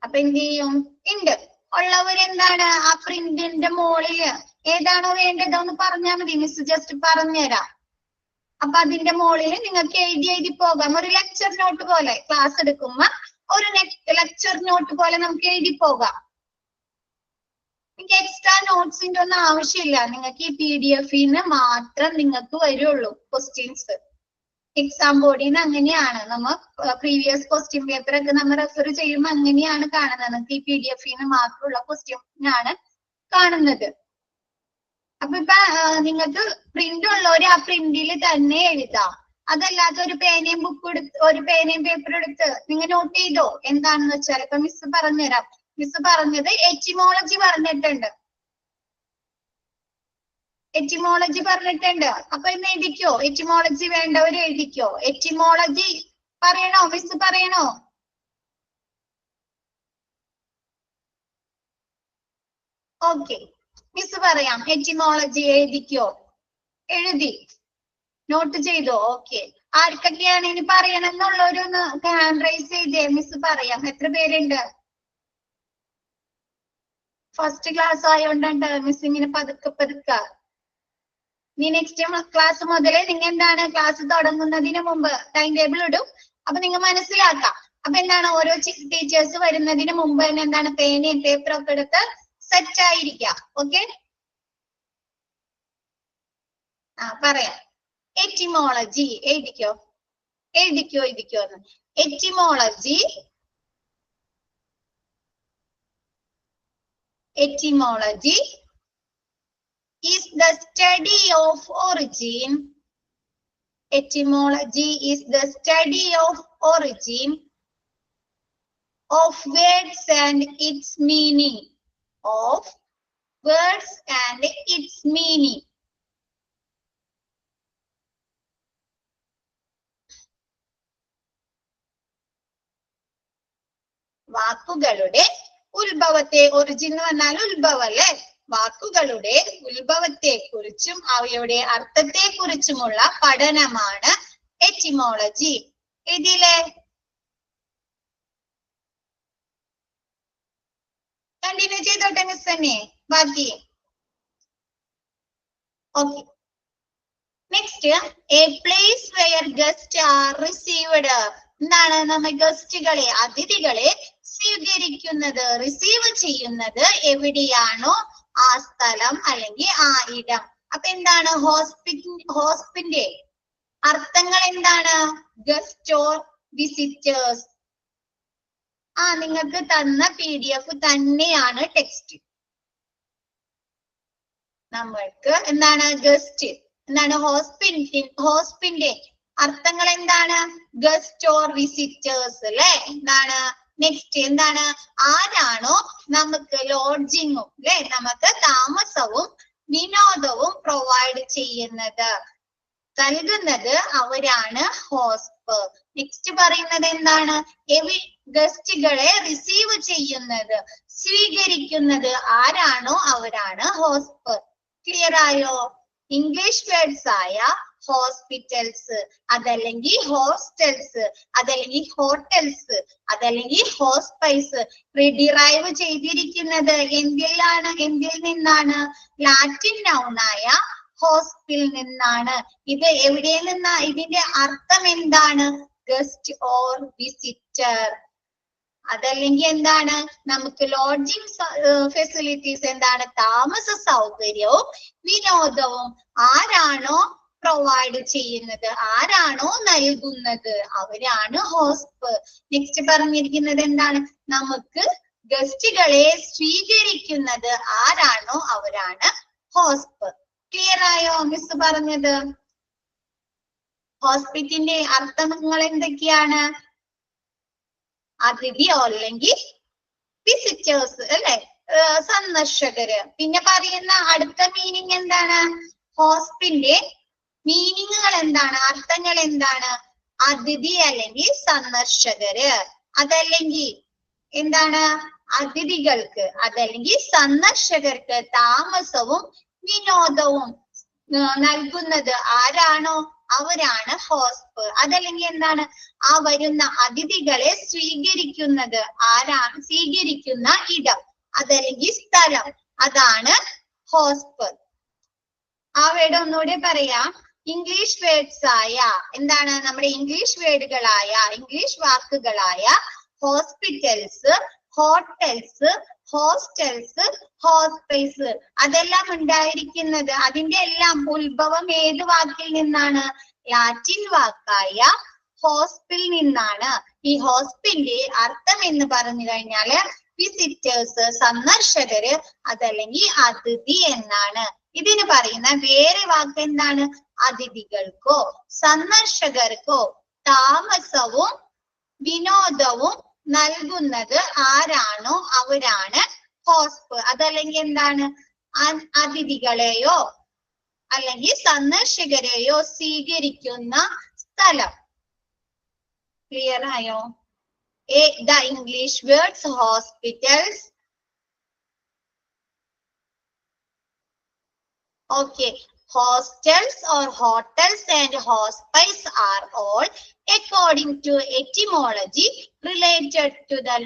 അപ്പൊ എന്ത് ചെയ്യും? ഉണ്ട്. ഉള്ളവരെന്താണ് ആ പ്രിന്റിന്റെ മുകളില് ഏതാണോ വേണ്ടതെന്ന് പറഞ്ഞാൽ മതി, മിസ് ജസ്റ്റ് പറഞ്ഞുതരാം. അപ്പൊ അതിന്റെ മുകളിൽ നിങ്ങൾക്ക് എഴുതി പോകാം. ഒരു ലെക്ചർ നോട്ട് പോലെ, ക്ലാസ് എടുക്കുമ്പോ ഒരു ലെക്ചർ നോട്ട് പോലെ നമുക്ക് എഴുതി പോകാം. നിങ്ങൾക്ക് എക്സ്ട്രാ നോട്ട്സിന്റെ ഒന്നും ആവശ്യമില്ല. നിങ്ങൾക്ക് ഈ PDF-ന്ന് മാത്രം നിങ്ങൾക്ക് വരുള്ളൂ ക്വസ്റ്റ്യൻസ്. എക്സാം ബോർഡിൽ നിന്ന് അങ്ങനെയാണ്. നമ്മൾ പ്രീവിയസ് ക്വസ്റ്റ്യൻ പേപ്പർ ഒക്കെ നമ്മൾ റെഫർ ചെയ്യുമ്പോൾ അങ്ങനെയാണ് കാണുന്നത്. നിങ്ങൾക്ക് ഈ PDF-ന്ന് മാത്രമുള്ള ക്വസ്റ്റ്യൻ ആണ് കാണുന്നത്. അപ്പൊ ഇപ്പൊ നിങ്ങൾക്ക് പ്രിന്റ് ഉള്ളവര് ആ പ്രിന്റിൽ തന്നെ എഴുതാം. അതല്ലാത്ത ഒരു പേനയും ബുക്ക് എടുത്ത്, ഒരു പേനയും പേപ്പർ എടുത്ത് നിങ്ങൾ നോട്ട് ചെയ്തോ എന്താണെന്ന് വെച്ചാൽ. ഇപ്പൊ മിസ് പറഞ്ഞുതരാം. മിസ് പറഞ്ഞത് എറ്റിമോളജി പറഞ്ഞിട്ടുണ്ട്. എറ്റിമോളജി പറഞ്ഞിട്ടുണ്ട്. അപ്പൊ ഇന്ന് എഴുതിക്കോ. എറ്റിമോളജി വേണ്ടവര് എഴുതിക്കോ. എറ്റിമോളജി പറയണോ? മിസ് പറയണോ? ഓക്കെ, മിസ് പറയാം. എറ്റിമോളജി എഴുതിക്കോ. എഴുതി നോട്ട് ചെയ്തോ? ഓക്കെ. ആർക്കൊക്കെയാണ് ഇനി പറയണം എന്നുള്ളൊരു ഹാൻഡ് റൈസ് ചെയ്തേ. മിസ് പറയാം. എത്ര പേരുണ്ട്? ഫസ്റ്റ് ക്ലാസ് ആയോണ്ടുണ്ട് മിസ് ഇങ്ങനെ പതുക്കെ പതുക്കെ. ഇനി നെക്സ്റ്റ് ക്ലാസ് മുതലേ നിങ്ങൾ എന്താണ് ക്ലാസ് തുടങ്ങുന്നതിന് മുമ്പ് ടൈം ടേബിൾ ഇടും. അപ്പൊ നിങ്ങൾ മനസ്സിലാക്കാം. അപ്പൊ എന്താണ് ഓരോ ടീച്ചേഴ്സ് വരുന്നതിന് മുമ്പ് തന്നെ എന്താണ് പേനയും പേപ്പറും ഒക്കെ എടുത്ത് സെറ്റ് ആയിരിക്കാം. ഓക്കെ, പറയാം. etymology എഴുതിക്കോ എന്ന്. etymology is the study of origin. Etymology is the study of origin of words and its meaning. Of words and its meaning. വാക്കുകളുടെ ഉത്ഭവത്തെ, ഒറിജിൻ എന്ന് പറഞ്ഞാൽ ഉത്ഭവം അല്ലേ? വാക്കുകളുടെ ഉത്ഭവത്തെ കുറിച്ചും അവയുടെ അർത്ഥത്തെ കുറിച്ചുമുള്ള പഠനമാണ് എറ്റിമോളജി. ഇതിലെ കണ്ടിന്യൂ ചെയ്തോട്ടെ മിസ് തന്നെ ബാക്കി. Okay, next a place where guest are received. എന്താണ്? നമ്മൾ ഗസ്റ്റുകളെ, അതിഥികളെ സ്വീകരിക്കുന്നത്, റിസീവ് ചെയ്യുന്നത് എവിടെയാണോ ആ സ്ഥലം അല്ലെങ്കിൽ ആ ഇടം. അപ്പൊ എന്താണ് ഹോസ്പിന്റെ അർത്ഥങ്ങൾ എന്താണ്? Guest or visitors. നിങ്ങൾക്ക് തന്ന PDF തന്നെയാണ് ടെക്സ്റ്റ്. നമ്മൾക്ക് എന്താണ് ഗസ്റ്റ്, എന്താണ് ഹോസ്പിന്റെ അർത്ഥങ്ങൾ എന്താണ്? ഗസ്റ്റ് ഓർ വിസിറ്റേഴ്സ് അല്ലെ? എന്താണ് നെക്സ്റ്റ്? എന്താണ്? ആരാണോ നമുക്ക് ലോഡ്ജിങ്ങും അല്ലെ, നമുക്ക് താമസവും വിനോദവും പ്രൊവൈഡ് ചെയ്യുന്നത്, നൽകുന്നത്, അവരാണ് ഹോസ്റ്റ്. നെക്സ്റ്റ് പറയുന്നത് എന്താണ്? ഗസ്റ്റുകളെ റിസീവ് ചെയ്യുന്നത്, സ്വീകരിക്കുന്നത് ആരാണോ അവരാണ് ഹോസ്റ്റ്. ക്ലിയർ ആയോ? ഇംഗ്ലീഷ് വേർഡ്സ് ആയ ഹോസ്പിറ്റൽസ്, അതല്ലെങ്കിൽ ഹോസ്റ്റൽസ്, അതല്ലെങ്കിൽ ഹോട്ടൽസ്, അതല്ലെങ്കിൽ ഹോസ്പൈസ് ഡിറൈവ് ചെയ്തിരിക്കുന്നത് എന്തിൽ നിന്നാണ്? ലാറ്റിൻ നൗണായ ഹോസ്പിൽ നിന്നാണ്. ഇത് എവിടെ നിന്നാ? ഇതിന്റെ അർത്ഥം എന്താണ്? Guest or visitor. അതല്ലെങ്കിൽ എന്താണ്? നമുക്ക് ലോഡ്ജിങ് ഫെസിലിറ്റീസ്, എന്താണ്? താമസ സൗകര്യവും വിനോദവും ആരാണോ പ്രൊവൈഡ് ചെയ്യുന്നത്, ആരാണോ നൽകുന്നത്, അവരാണ് ഹോസ്റ്റ്. നെക്സ്റ്റ് പറഞ്ഞിരിക്കുന്നത് എന്താണ്? നമുക്ക് ഗസ്റ്റുകളെ സ്വീകരിക്കുന്നത് ആരാണോ അവരാണ് ഹോസ്റ്റ്. ക്ലിയർ ആയോ മിസ് പറഞ്ഞത്? ഹോസ്പിറ്റിന്റെ അർത്ഥങ്ങൾ എന്തൊക്കെയാണ്? അതിഥി അല്ലെങ്കിൽ വിസിറ്റേഴ്സ് അല്ലെ, സന്ദർശകര്. പിന്നെ പറയുന്ന അടുത്ത മീനിങ് എന്താണ്? ഹോസ്പിന്റെ മീനിങ്ങുകൾ എന്താണ്? അർത്ഥങ്ങൾ എന്താണ്? അതിഥി അല്ലെങ്കിൽ സന്ദർശകര്, അതല്ലെങ്കിൽ എന്താണ്? അതിഥികൾക്ക് അതല്ലെങ്കിൽ സന്ദർശകർക്ക് താമസവും വിനോദവും നൽകുന്നത് ആരാണോ അവരാണ് ഹോസ്റ്റ്. അതല്ലെങ്കിൽ എന്താണ്? ആ വരുന്ന അതിഥികളെ സ്വീകരിക്കുന്നത് ആരാണ്? സ്വീകരിക്കുന്ന ഇടം അതല്ലെങ്കിൽ സ്ഥലം, അതാണ് ഹോസ്റ്റ്. ആ വേർഡ് ഒന്നുകൂടെ പറയാം. ഇംഗ്ലീഷ് വേർഡ്സ് ആയ, എന്താണ്? നമ്മുടെ ഇംഗ്ലീഷ് വേർഡുകളായ, ഇംഗ്ലീഷ് വാക്കുകളായ ഹോസ്പിറ്റൽസ്, ഹോട്ടൽസ്, ഹോസ്റ്റൽസ്, ഹോസ്പൈസ്, അതെല്ലാം ഉണ്ടായിരിക്കുന്നത്, അതിന്റെ എല്ലാം ഉത്ഭവം ഏത് വാക്കിൽ നിന്നാണ്? ലാറ്റിൻ വാക്കായ ഹോസ്പിൽ നിന്നാണ്. ഈ ഹോസ്പിന്റെ അർത്ഥം എന്ന് പറഞ്ഞു കഴിഞ്ഞാല് വിസിറ്റേഴ്സ്, സന്ദർശകര്, അതല്ലെങ്കിൽ അതിഥി എന്നാണ്. ഇതിന് പറയുന്ന വേറെ വാക്ക് എന്താണ്? അതിഥികൾക്കോ സന്ദർശകർക്കോ താമസവും വിനോദവും നൽകുന്നത് ആരാണോ അവരാണ് ഹോസ്റ്റ്. അതല്ലെങ്കിൽ എന്താണ്? അതിഥികളെയോ അല്ലെങ്കിൽ സന്ദർശകരെയോ സ്വീകരിക്കുന്ന സ്ഥലം. ക്ലിയർ ആയോ? The English words hospitals. Okay, hostels or hotels and hospice are all, according to etymology, related to the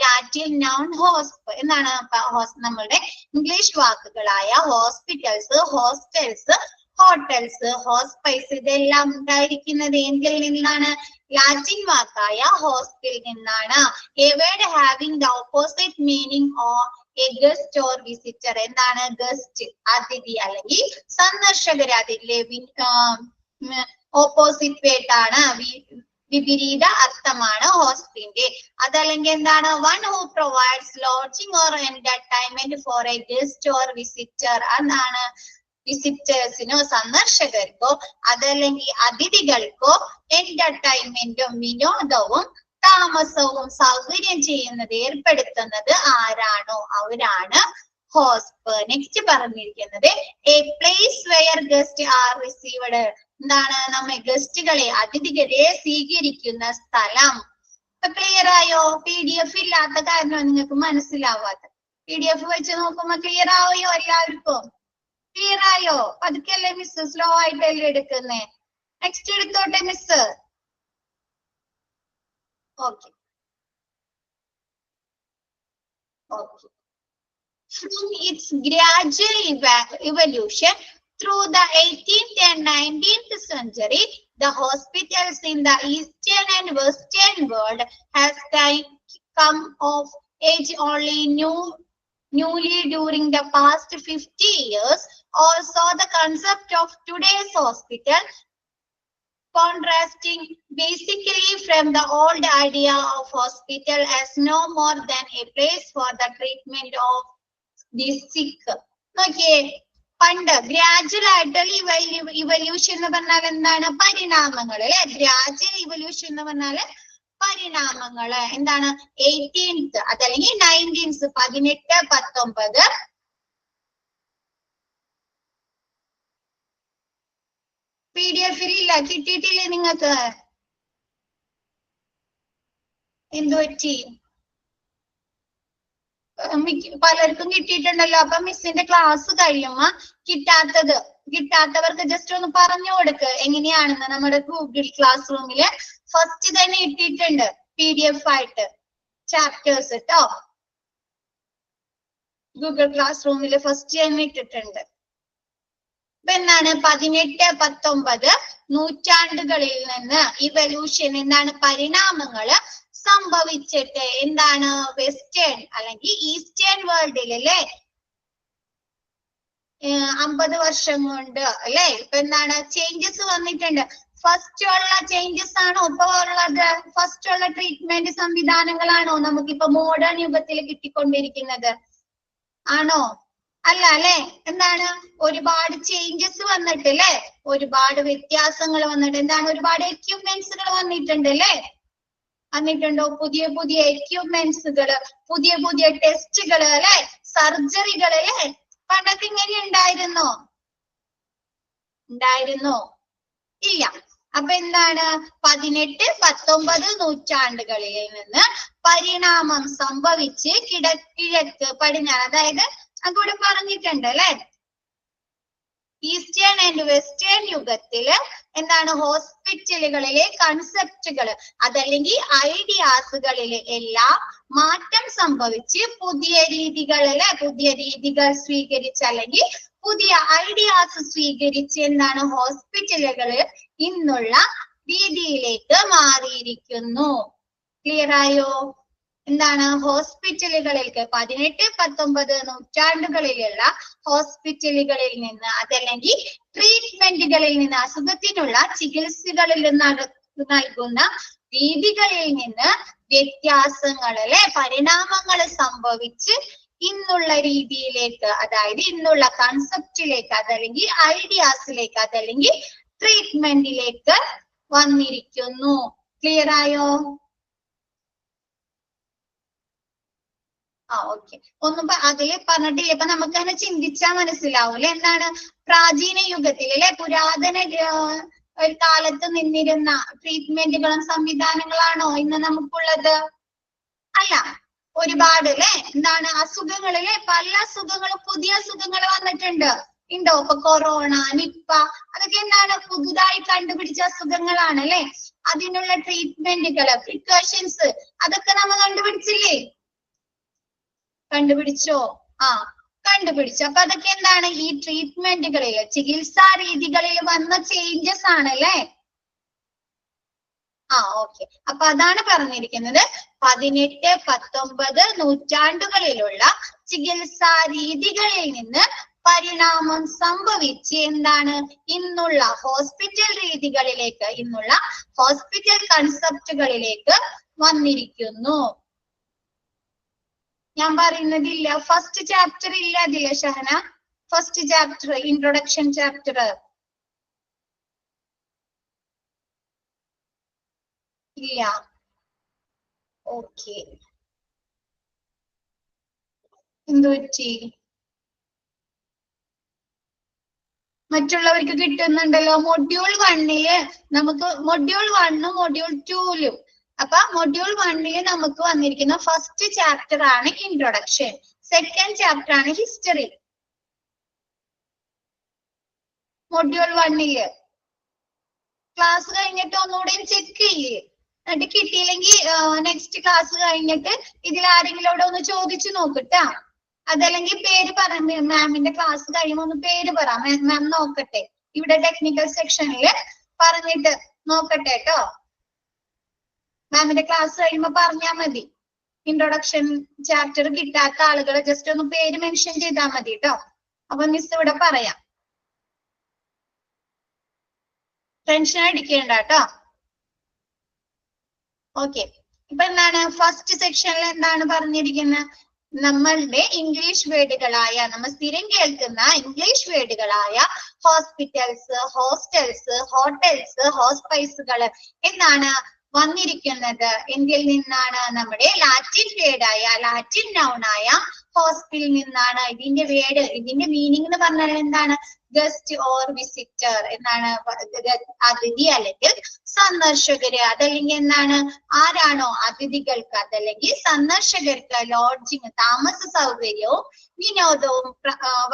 Latin noun hosp. എന്താണ്? നമ്മളുടെ ഇംഗ്ലീഷ് വാക്കുകളായ ഹോസ്പിറ്റൽസ്, ഹോസ്റ്റൽസ്, ഹോട്ടൽസ്, ഹോസ്പൈസ്, ഇതെല്ലാം ഉണ്ടായിരിക്കുന്നത് എന്തിൽ നിന്നാണ്? ലാറ്റിൻ വാക്കായ ഹോസ്പിൽ നിന്നാണ്. A word having the opposite meaning or a guest or visitor. എന്താണ്? ഗസ്റ്റ്, അതിഥി അല്ലെങ്കിൽ സന്ദർശകർ. അതിലെ ഓപ്പോസിറ്റ് വേർഡാണ്, വിപരീത അർത്ഥമാണ് ഹോസ്റ്റിന്റെ. അതല്ലെങ്കിൽ എന്താണ്, one who provides lodging or entertainment for a guest or visitor. അതാണ് വിസിറ്റേഴ്സിനോ സന്ദർശകർക്കോ അതല്ലെങ്കിൽ അതിഥികൾക്കോ എന്റർടൈൻമെന്റും വിനോദവും താമസവും സൗകര്യം ചെയ്യുന്നത് ഏർപ്പെടുത്തുന്നത് ആരാണോ അവരാണ് ഹോസ്റ്റ്. നെക്സ്റ്റ് പറഞ്ഞിരിക്കുന്നത് a place where guest are received. എന്താണ്, നമ്മെ ഗസ്റ്റുകളെ അതിഥികളെ സ്വീകരിക്കുന്ന സ്ഥലം. ഇപ്പൊ ക്ലിയർ ആയോ? PDF ഇല്ലാത്ത കാരണം നിങ്ങൾക്ക് മനസ്സിലാവാത്ത. PDF വെച്ച് നോക്കുമ്പോ ക്ലിയർ ആയോ എല്ലാവർക്കും? ക്ലിയർ ആയോ? പതുക്കല്ലേ മിസ്, സ്ലോ ആയിട്ടല്ലേ എടുക്കുന്നേ. നെക്സ്റ്റ് എടുത്തോട്ടെ miss. Okay okay. From its gradual evolution through the 18th and 19th century, the hospitals in the eastern and western world has come of age only newly during the past 50 years. Also, the concept of today's hospital contrasting basically from the old idea of hospital as no more than a place for the treatment of the sick. നോക്കിയേ, പണ്ട് ഗ്രാജുവൽ ആയിട്ടുള്ള ഇവല്യൂഷൻ എന്ന് പറഞ്ഞാൽ എന്താണ്, പരിണാമങ്ങള് അല്ലെ. ഗ്രാജുവൽ ഇവല്യൂഷൻ എന്ന് പറഞ്ഞാല് പരിണാമങ്ങള്. എന്താണ്, 18th അതല്ലെങ്കിൽ 19th 18, 19 PDF ഇല്ല, കിട്ടിയിട്ടില്ലേ നിങ്ങൾക്ക്? എന്തു പറ്റി? പലർക്കും കിട്ടിയിട്ടുണ്ടല്ലോ. അപ്പൊ മിസ്സിന്റെ ക്ലാസ് കഴിയുമ്പോ കിട്ടാത്തവർക്ക് ജസ്റ്റ് ഒന്ന് പറഞ്ഞു കൊടുക്ക് എങ്ങനെയാണെന്ന്. നമ്മുടെ ഗൂഗിൾ ക്ലാസ് റൂമില് ഫസ്റ്റ് തന്നെ ഇട്ടിട്ടുണ്ട് PDF ആയിട്ട് ചാപ്റ്റേഴ്സ് കേട്ടോ. ഗൂഗിൾ ക്ലാസ് റൂമില് ഫസ്റ്റ് തന്നെ ഇട്ടിട്ടുണ്ട്. ഇപ്പൊ എന്താണ്, 18, 19 നൂറ്റാണ്ടുകളിൽ നിന്ന് ഇവല്യൂഷൻ എന്താണ്, പരിണാമങ്ങള് സംഭവിച്ചിട്ട് എന്താണ് വെസ്റ്റേൺ അല്ലെങ്കിൽ ഈസ്റ്റേൺ വേൾഡിൽ അല്ലെ 50 വർഷം കൊണ്ട് അല്ലെ ഇപ്പൊ എന്താണ് ചേഞ്ചസ് വന്നിട്ടുണ്ട്. ഫസ്റ്റ് ഉള്ള ചേഞ്ചസ് ആണോ ഇപ്പൊ ഉള്ളത്? ഫസ്റ്റ് ഉള്ള ട്രീറ്റ്മെന്റ് സംവിധാനങ്ങളാണോ നമുക്കിപ്പോ മോഡേൺ യുഗത്തിൽ കിട്ടിക്കൊണ്ടിരിക്കുന്നത്? ആണോ? അല്ല അല്ലെ. എന്താണ്, ഒരുപാട് ചേഞ്ചസ് വന്നിട്ട് അല്ലെ, ഒരുപാട് വ്യത്യാസങ്ങൾ വന്നിട്ട് എന്താണ്, ഒരുപാട് എക്യുപ്മെന്റ്സുകൾ വന്നിട്ടുണ്ട് അല്ലെ. വന്നിട്ടുണ്ടോ? പുതിയ പുതിയ എക്യുപ്മെന്റ്സുകള്, പുതിയ പുതിയ ടെസ്റ്റുകള് അല്ലെ, സർജറികൾ അല്ലെ. പണ്ടൊക്കെ ഇങ്ങനെ ഉണ്ടായിരുന്നോ? ഇല്ല. അപ്പൊ എന്താണ്, 18, 19 നൂറ്റാണ്ടുകളിൽ നിന്ന് പരിണാമം സംഭവിച്ച് കിഴക്ക് പടിഞ്ഞാറ്, അതായത് അങ്ങോട്ട് പറഞ്ഞിട്ടുണ്ട് അല്ലെ, ഈസ്റ്റേൺ ആൻഡ് വെസ്റ്റേൺ യുഗത്തില് എന്താണ്, ഹോസ്പിറ്റലുകളിലെ കൺസെപ്റ്റുകള് അതല്ലെങ്കിൽ ഐഡിയാസുകളില് എല്ലാം മാറ്റം സംഭവിച്ച് പുതിയ രീതികൾ സ്വീകരിച്ച് അല്ലെങ്കിൽ പുതിയ ഐഡിയാസ് സ്വീകരിച്ച് എന്താണ്, ഹോസ്പിറ്റലുകള് ഇന്നുള്ള രീതിയിലേക്ക് മാറിയിരിക്കുന്നു. ക്ലിയർ ആയോ? എന്താണ്, ഹോസ്പിറ്റലുകളിലേക്ക് 18, 19 നൂറ്റാണ്ടുകളിലുള്ള ഹോസ്പിറ്റലുകളിൽ നിന്ന് അതല്ലെങ്കിൽ ട്രീറ്റ്മെന്റുകളിൽ നിന്ന്, അസുഖത്തിനുള്ള ചികിത്സകളിൽ നൽകുന്ന രീതികളിൽ നിന്ന് വ്യത്യാസങ്ങൾ അല്ലെ, പരിണാമങ്ങൾ സംഭവിച്ച് ഇന്നുള്ള രീതിയിലേക്ക്, അതായത് ഇന്നുള്ള കൺസെപ്റ്റിലേക്ക് അതല്ലെങ്കിൽ ഐഡിയാസിലേക്ക് അതല്ലെങ്കിൽ ട്രീറ്റ്മെന്റിലേക്ക് വന്നിരിക്കുന്നു. ക്ലിയർ ആയോ? ഓക്കെ. ഒന്നും അതില് പറഞ്ഞിട്ടില്ല. ഇപ്പൊ നമുക്ക് തന്നെ ചിന്തിച്ചാൽ മനസ്സിലാവൂലെ. എന്താണ്, പ്രാചീന യുഗത്തിൽ അല്ലെ, പുരാതന ഒരു കാലത്ത് നിന്നിരുന്ന ട്രീറ്റ്മെന്റുകളും സംവിധാനങ്ങളാണോ ഇന്ന് നമുക്കുള്ളത്? അല്ല. ഒരുപാട് അല്ലെ, എന്താണ്, അസുഖങ്ങളിലെ പല അസുഖങ്ങളും പുതിയ അസുഖങ്ങൾ വന്നിട്ടുണ്ട്. ഉണ്ടോ? ഇപ്പൊ കൊറോണ, നിപ്പ, അതൊക്കെ എന്താണ്, പുതുതായി കണ്ടുപിടിച്ച അസുഖങ്ങളാണ് അല്ലെ. അതിനുള്ള ട്രീറ്റ്മെന്റുകള്, പ്രിക്കോഷൻസ് അതൊക്കെ നമ്മൾ കണ്ടുപിടിച്ചില്ലേ? കണ്ടുപിടിച്ചോ? കണ്ടുപിടിച്ചു. അപ്പൊ അതൊക്കെ എന്താണ്, ഈ ട്രീറ്റ്മെന്റുകളിൽ, ചികിത്സാ രീതികളിൽ വന്ന ചേഞ്ചസ് ആണല്ലേ. ഓക്കെ. അപ്പൊ അതാണ് പറഞ്ഞിരിക്കുന്നത് 18, 19 നൂറ്റാണ്ടുകളിലുള്ള ചികിത്സാ രീതികളിൽ നിന്ന് പരിണാമം സംഭവിച്ച് എന്താണ് ഇന്നുള്ള ഹോസ്പിറ്റൽ രീതികളിലേക്ക്, ഇന്നുള്ള ഹോസ്പിറ്റൽ കൺസെപ്റ്റുകളിലേക്ക് വന്നിരിക്കുന്നു. ഞാൻ പറയുന്നതില്ല, ഫസ്റ്റ് ചാപ്റ്റർ ഇല്ല അതില്ല Shahana, first chapter introduction chapter ഇല്ല. ഓക്കെ, എന്തു പറ്റി? മറ്റുള്ളവർക്ക് കിട്ടുന്നുണ്ടല്ലോ. മൊഡ്യൂൾ 1 നമുക്ക് മൊഡ്യൂൾ 1 മൊഡ്യൂൾ 2 അപ്പൊ മൊഡ്യൂൾ 1 നമുക്ക് വന്നിരിക്കുന്ന ഫസ്റ്റ് ചാപ്റ്റർ ആണ് ഇൻട്രൊഡക്ഷൻ, സെക്കൻഡ് ചാപ്റ്റർ ആണ് ഹിസ്റ്ററി. മൊഡ്യൂൾ 1 ക്ലാസ് കഴിഞ്ഞിട്ട് ഒന്നുകൂടെ ചെക്ക് ചെയ്യേ, എന്നിട്ട് കിട്ടിയില്ലെങ്കിൽ നെക്സ്റ്റ് ക്ലാസ് കഴിഞ്ഞിട്ട് ഇതിൽ ആരെങ്കിലും ഒന്ന് ചോദിച്ചു നോക്കട്ടാ. അതല്ലെങ്കിൽ പേര് പറ, മാമിന്റെ ക്ലാസ് കഴിയുമ്പോ ഒന്ന് പേര് പറ, മാം നോക്കട്ടെ. ഇവിടെ ടെക്നിക്കൽ സെക്ഷനിൽ പറഞ്ഞിട്ട് നോക്കട്ടെ കേട്ടോ. മാമിന്റെ ക്ലാസ് കഴിയുമ്പോ പറഞ്ഞാൽ മതി. ഇൻട്രൊഡക്ഷൻ ചാപ്റ്റർ കിട്ടാത്ത ആളുകൾ ജസ്റ്റ് ഒന്ന് പേര് മെൻഷൻ ചെയ്താൽ മതി കേട്ടോ. അപ്പൊ മിസ് ഇവിടെ പറയാം, ടെൻഷൻ അടിക്കേണ്ട കേട്ടോ. ഓക്കെ, ഇപ്പൊ എന്താണ് ഫസ്റ്റ് സെക്ഷനിൽ എന്താണ് പറഞ്ഞിരിക്കുന്നത്? നമ്മളുടെ ഇംഗ്ലീഷ് വേർഡുകളായ, നമ്മൾ സ്ഥിരം കേൾക്കുന്ന ഇംഗ്ലീഷ് വേർഡുകളായ ഹോസ്പിറ്റൽസ്, ഹോസ്റ്റൽസ്, ഹോട്ടൽസ്, ഹോസ്പൈസുകൾ എന്നാണ് വന്നിരിക്കുന്നത്. എന്തിൽ നിന്നാണ്? നമ്മുടെ ലാറ്റിൻ വേർഡായ, ലാറ്റിൻ നൗൺ ആയ ഹോസ്പിറ്റലിൽ നിന്നാണ്. ഇതിന്റെ വേർഡ്, ഇതിന്റെ മീനിങ് എന്ന് പറഞ്ഞാൽ എന്താണ്? ഗസ്റ്റ് ഓർ വിസിറ്റർ എന്നാണ്. അതിഥി അല്ലെങ്കിൽ സന്ദർശകര്, അതല്ലെങ്കിൽ എന്താണ്? ആരാണോ അതിഥികൾക്ക് അതല്ലെങ്കിൽ സന്ദർശകർക്ക് ലോഡ്ജിങ്, താമസ സൗകര്യവും വിനോദവും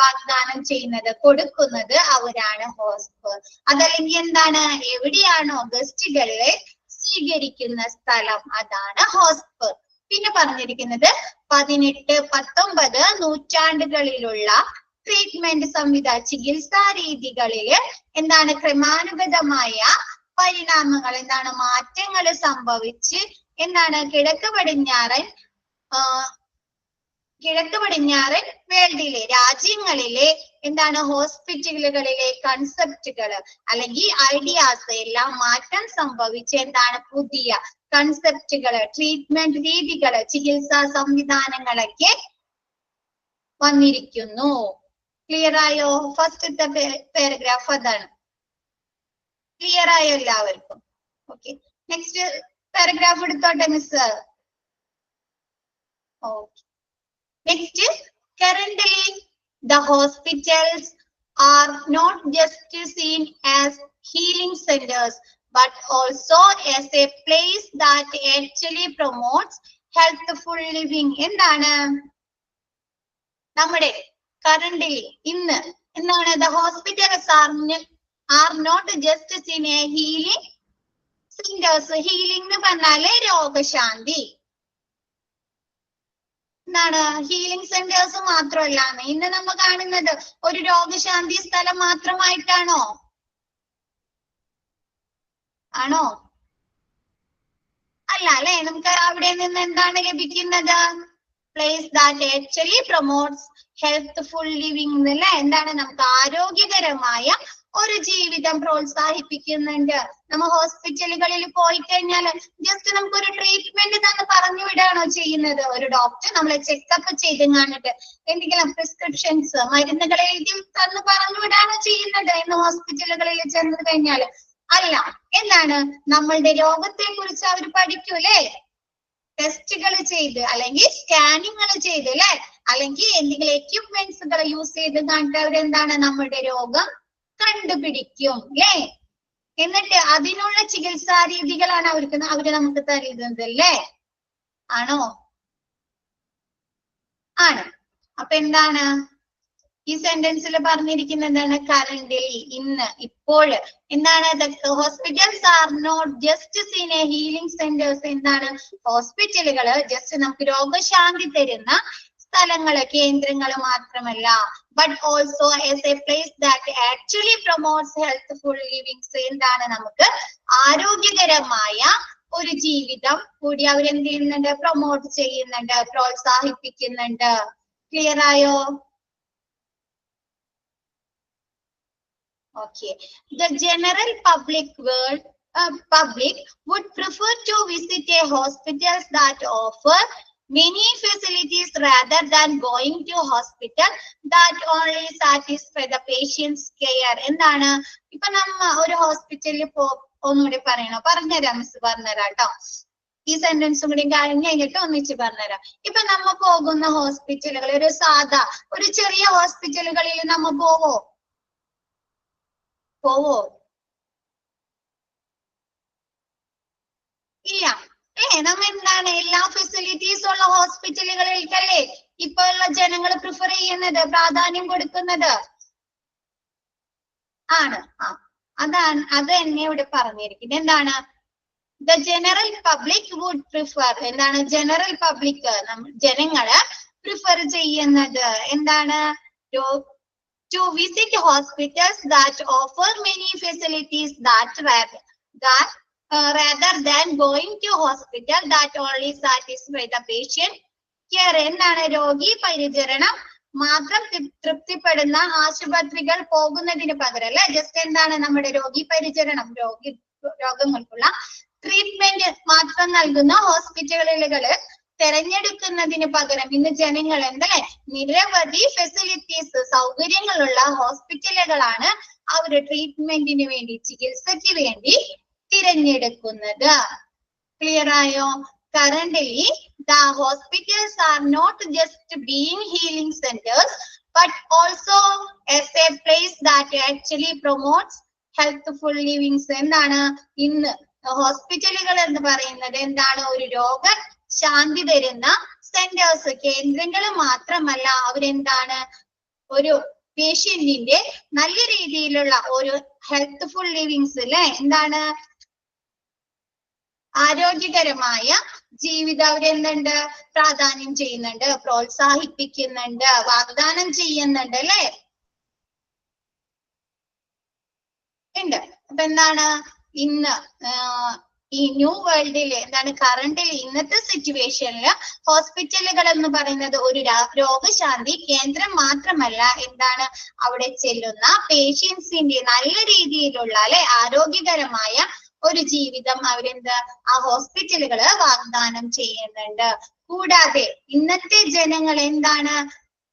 വാഗ്ദാനം ചെയ്യുന്നത്, കൊടുക്കുന്നത് അവരാണ് ഹോസ്റ്റ്. അതല്ലെങ്കിൽ എന്താണ്? എവിടെയാണോ ഗസ്റ്റുകളെ സ്വീകരിക്കുന്ന സ്ഥലം, അതാണ് ഹോസ്റ്റ്. പിന്നെ പറഞ്ഞിരിക്കുന്നത് 18-19 നൂറ്റാണ്ടുകളിലുള്ള ട്രീറ്റ്മെന്റ് ചികിത്സാ രീതികളില് എന്താണ്? ക്രമാനുഗതമായ പരിണാമങ്ങൾ, എന്താണ്? മാറ്റങ്ങൾ സംഭവിച്ച് എന്താണ്? കിഴക്ക് പടിഞ്ഞാറൻ വേൾഡിലെ, രാജ്യങ്ങളിലെ എന്താണ്? ഹോസ്പിറ്റലുകളിലെ കൺസെപ്റ്റുകൾ അല്ലെങ്കിൽ ഐഡിയാസ് എല്ലാം മാറ്റം സംഭവിച്ച് എന്താണ്? പുതിയ കൺസെപ്റ്റുകള്, ട്രീറ്റ്മെന്റ് രീതികള്, ചികിത്സാ സംവിധാനങ്ങളൊക്കെ വന്നിരിക്കുന്നു. ക്ലിയർ ആയോ? ഫസ്റ്റത്തെ പാരഗ്രാഫ് അതാണ്. ക്ലിയർ ആയോ എല്ലാവർക്കും? ഓക്കെ, നെക്സ്റ്റ് പാരഗ്രാഫ് എടുത്തോട്ടെ miss. Okay, next, currently the hospitals are not just seen as healing centers but also as a place that actually promotes healthful living. എന്താണ് നമ്മുടെ currently ഇന്ന് എന്താണ്? The hospitals are not just seen as healing centers. Healing എന്ന് പറഞ്ഞാല് രോഗശാന്തി എന്താണ്? ഹീലിംഗ് സെന്റേഴ്സ് മാത്രമല്ല ഇന്ന് നമ്മൾ കാണുന്നത് ഒരു രോഗശാന്തി സ്ഥലം മാത്രമായിട്ടാണോ? ആണോ? അല്ല അല്ലെ, നമുക്ക് അവിടെ നിന്ന് എന്താണ് ലഭിക്കുന്നത്? Place that actually promotes healthful living അല്ലെ. എന്താണ്? നമുക്ക് ആരോഗ്യകരമായ ഒരു ജീവിതം പ്രോത്സാഹിപ്പിക്കുന്നുണ്ട്. നമ്മ ഹോസ്പിറ്റലുകളിൽ പോയി കഴിഞ്ഞാൽ ജസ്റ്റ് നമുക്കൊരു ട്രീറ്റ്മെന്റ് തന്നെ പറഞ്ഞു വിടാണോ ചെയ്യുന്നത്? ഒരു ഡോക്ടർ നമ്മളെ ചെക്കപ്പ് ചെയ്ത് കാണിട്ട് എന്തെങ്കിലും പ്രിസ്ക്രിപ്ഷൻസ്, മരുന്നുകൾ എഴുതി തന്ന് പറഞ്ഞു വിടാണോ ചെയ്യുന്നത് ഇന്ന് ഹോസ്പിറ്റലുകളിൽ ചെന്ന് കഴിഞ്ഞാൽ? അല്ല. എന്താണ്? നമ്മളുടെ രോഗത്തെ കുറിച്ച് അവർ പഠിക്കൂലേ? ടെസ്റ്റുകൾ ചെയ്ത് അല്ലെങ്കിൽ സ്കാനിങ്ങൾ ചെയ്ത് അല്ലെ, അല്ലെങ്കിൽ എന്തെങ്കിലും എക്യുപ്മെന്റ്സുകൾ യൂസ് ചെയ്ത് കണ്ടിട്ട് അവരെന്താണ്? നമ്മുടെ രോഗം കണ്ടുപിടിക്കും അല്ലേ. എന്നിട്ട് അതിനുള്ള ചികിത്സാ രീതികളാണ് അവര് നമുക്ക് തരുന്നത് അല്ലേ. ആണോ? ആണ്. അപ്പൊ എന്താണ് ഈ സെന്റൻസിൽ പറഞ്ഞിരിക്കുന്നത്? കറന്റ്ലി, ഇന്ന്, ഇപ്പോൾ. എന്താണ്? Hospitals are not just seen a healing centers. എന്താണ്? ഹോസ്പിറ്റലുകള് ജസ്റ്റ് നമുക്ക് രോഗശാന്തി തരുന്ന സ്ഥലങ്ങള്, കേന്ദ്രങ്ങള് മാത്രമല്ല, but also as a place that actually promotes healthful living. എന്താണ്? നമുക്ക് ആരോഗ്യകരമായ ഒരു ജീവിതം കൂടി അവരെന്ത് ചെയ്യുന്നുണ്ട്? പ്രൊമോട്ട് ചെയ്യുന്നുണ്ട്, പ്രോത്സാഹിപ്പിക്കുന്നുണ്ട്. ക്ലിയർ ആയോ? Okay. The general public would prefer to visit a hospitals that offer many facilities rather than going to hospital that only satisfy the patient's care. എന്താണ് ഇപ്പൊ നമ്മ ഒരു ഹോസ്പിറ്റലിൽ ഒന്നുകൂടി പറയണോ? പറഞ്ഞുതരാം മിസ്, പറഞ്ഞുതരാം കേട്ടോ. ഈ സെന്റൻസും കൂടി കഴിഞ്ഞിട്ട് ഒന്നിച്ച് പറഞ്ഞുതരാം. ഇപ്പൊ നമ്മ പോകുന്ന ഹോസ്പിറ്റലുകൾ ഒരു സാധാ ഒരു ചെറിയ ഹോസ്പിറ്റലുകളിൽ നമ്മ പോവോ? ഇല്ല. നമ്മ എന്താണ് എല്ലാ ഫെസിലിറ്റീസ് ഉള്ള ഹോസ്പിറ്റലുകളിലേക്കല്ലേ ഇപ്പൊ ഉള്ള ജനങ്ങൾ പ്രിഫർ ചെയ്യുന്നത്, പ്രാധാന്യം കൊടുക്കുന്നത് ആണ്. അതാണ്, അത് തന്നെ ഇവിടെ പറഞ്ഞിരിക്കുന്നത്. എന്താണ്? The general public would prefer, എന്താണ് ജനറൽ പബ്ലിക്, ജനങ്ങള് പ്രിഫർ ചെയ്യുന്നത് എന്താണ്? To visit hospitals that offer many facilities rather than going to hospital that only satisfy the patient care. എന്താണ്? രോഗി പരിചരണം മാത്രം തൃപ്തിപ്പെടുന്ന ആശുപത്രികൾ പോകുന്നതിന് പകരം അല്ലെ, ജസ്റ്റ് എന്താണ് നമ്മുടെ രോഗി പരിചരണം, രോഗങ്ങൾക്കുള്ള ട്രീറ്റ്മെന്റ് മാത്രം നൽകുന്ന ഹോസ്പിറ്റലുകള് തെരഞ്ഞെടുക്കുന്നതിന് പകരം ഇന്ന് ജനങ്ങൾ എന്തല്ലേ നിരവധി ഫെസിലിറ്റീസ്, സൗകര്യങ്ങളുള്ള ഹോസ്പിറ്റലുകളാണ് അവര് ട്രീറ്റ്മെന്റിന് വേണ്ടി, ചികിത്സയ്ക്ക് വേണ്ടി തിരഞ്ഞെടുക്കുന്നത്. ക്ലിയർ ആയോ? Currently, the hospitals are not just being healing centers, but also as a place that actually promotes healthful living. എന്താണ് ഇന്ന് ഹോസ്പിറ്റലുകൾ എന്ന് പറയുന്നത്? എന്താണ്? ഒരു രോഗശാന്തി തരുന്ന സെന്റേഴ്സ്, കേന്ദ്രങ്ങൾ മാത്രമല്ല, അവരെന്താണ് ഒരു പേഷ്യന്റിന്റെ നല്ല രീതിയിലുള്ള ഒരു ഹെൽത്ത്ഫുൾ ലിവിങ്സ് അല്ലെ, എന്താണ് ആരോഗ്യകരമായ ജീവിതം അവരെന്തുണ്ട് പ്രാധാന്യം ചെയ്യുന്നുണ്ട്, പ്രോത്സാഹിപ്പിക്കുന്നുണ്ട്, വാഗ്ദാനം ചെയ്യുന്നുണ്ട് അല്ലെ ഉണ്ട്. അപ്പൊ എന്താണ് ഇന്ന് ഈ ന്യൂ വേൾഡില് എന്താണ് കറണ്ടിൽ ഇന്നത്തെ സിറ്റുവേഷനില് ഹോസ്പിറ്റലുകൾ എന്ന് പറയുന്നത് ഒരു രോഗശാന്തി കേന്ദ്രം മാത്രമല്ല, എന്താണ് അവിടെ ചെല്ലുന്ന പേഷ്യൻസിന്റെ നല്ല രീതിയിലുള്ള അല്ലെ ആരോഗ്യകരമായ ഒരു ജീവിതം അവരെന്ത് ആ ഹോസ്പിറ്റലുകള് വാഗ്ദാനം ചെയ്യുന്നുണ്ട്. കൂടാതെ ഇന്നത്തെ ജനങ്ങൾ എന്താണ്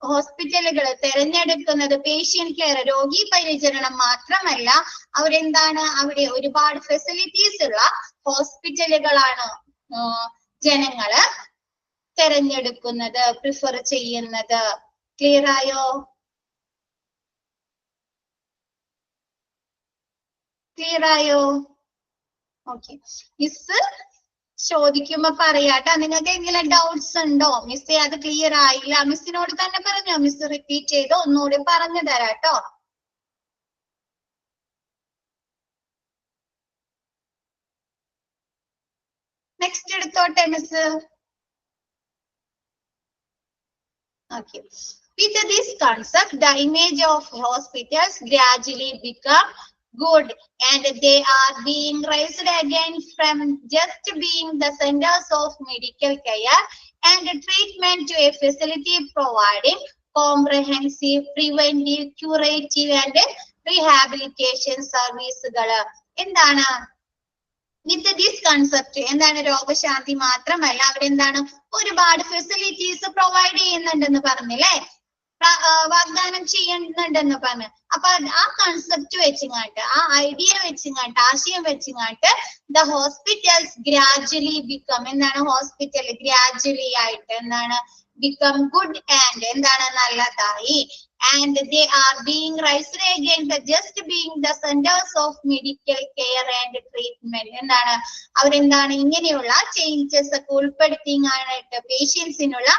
ഹോസ്പിറ്റലുകൾ തിരഞ്ഞെടുക്കുന്നത് പേഷ്യന്റ് കെയർ, രോഗി പരിചരണം മാത്രമല്ല, അവരെന്താണ് അവിടെ ഒരുപാട് ഫെസിലിറ്റീസ് ഉള്ള ഹോസ്പിറ്റലുകളാണ് ജനങ്ങള് തിരഞ്ഞെടുക്കുന്നത്, പ്രിഫർ ചെയ്യുന്നത്. ക്ലിയർ ആയോ? ക്ലിയർ ആയോ? ഓക്കെ. മിസ് ചോദിക്കുമ്പോ പറയാട്ടോ, നിങ്ങൾക്ക് എന്തെങ്കിലും ഡൗട്ട്സ് ഉണ്ടോ? മിസ് അത് ക്ലിയർ ആയില്ല, മിസ്സിനോട് തന്നെ പറഞ്ഞോ, മിസ് റിപ്പീറ്റ് ചെയ്തോ ഒന്നുകൂടി പറഞ്ഞു തരാട്ടോ. നെക്സ്റ്റ് എടുത്തോട്ടെ miss. Okay. With this concept, the image of hospitals gradually become good, and they are being raised again from just being the centers of medical care and treatment to a facility providing comprehensive, preventive, curative and rehabilitation services. എന്താണ് വിത്ത് ദിസ് കൺസെപ്റ്റ്? എന്താണ് രോഗശാന്തി മാത്രമല്ല, അവരെന്താണ് ഒരുപാട് ഫെസിലിറ്റീസ് പ്രൊവൈഡ് ചെയ്യുന്നുണ്ടെന്ന് പറഞ്ഞില്ലേ, വാഗ്ദാനം ചെയ്യുന്നുണ്ടെന്ന് പറഞ്ഞു. അപ്പൊ ആ കൺസെപ്റ്റ് വെച്ചിങ്ങാട്ട്, ആ ഐഡിയ വെച്ചിങ്ങാട്ട്, ആശയം വെച്ചിങ്ങാട്ട് ദ ഹോസ്പിറ്റൽസ് ഗ്രാജുവലി ബിക്കം, എന്താണ് ഹോസ്പിറ്റൽ ഗ്രാജുവലി ആയിട്ട് എന്താണ് ബിക്കം ഗുഡ് ആൻഡ് എന്താണ് നല്ലതായി, and they are being raised again the just being the centers of medical care and treatment. എന്താണ് അവരെന്താണ് ഇങ്ങനെയുള്ള ചേഞ്ചസ് ഒക്കെ ഉൾപ്പെടുത്തിങ്ങാനായിട്ട് പേഷ്യൻസിനുള്ള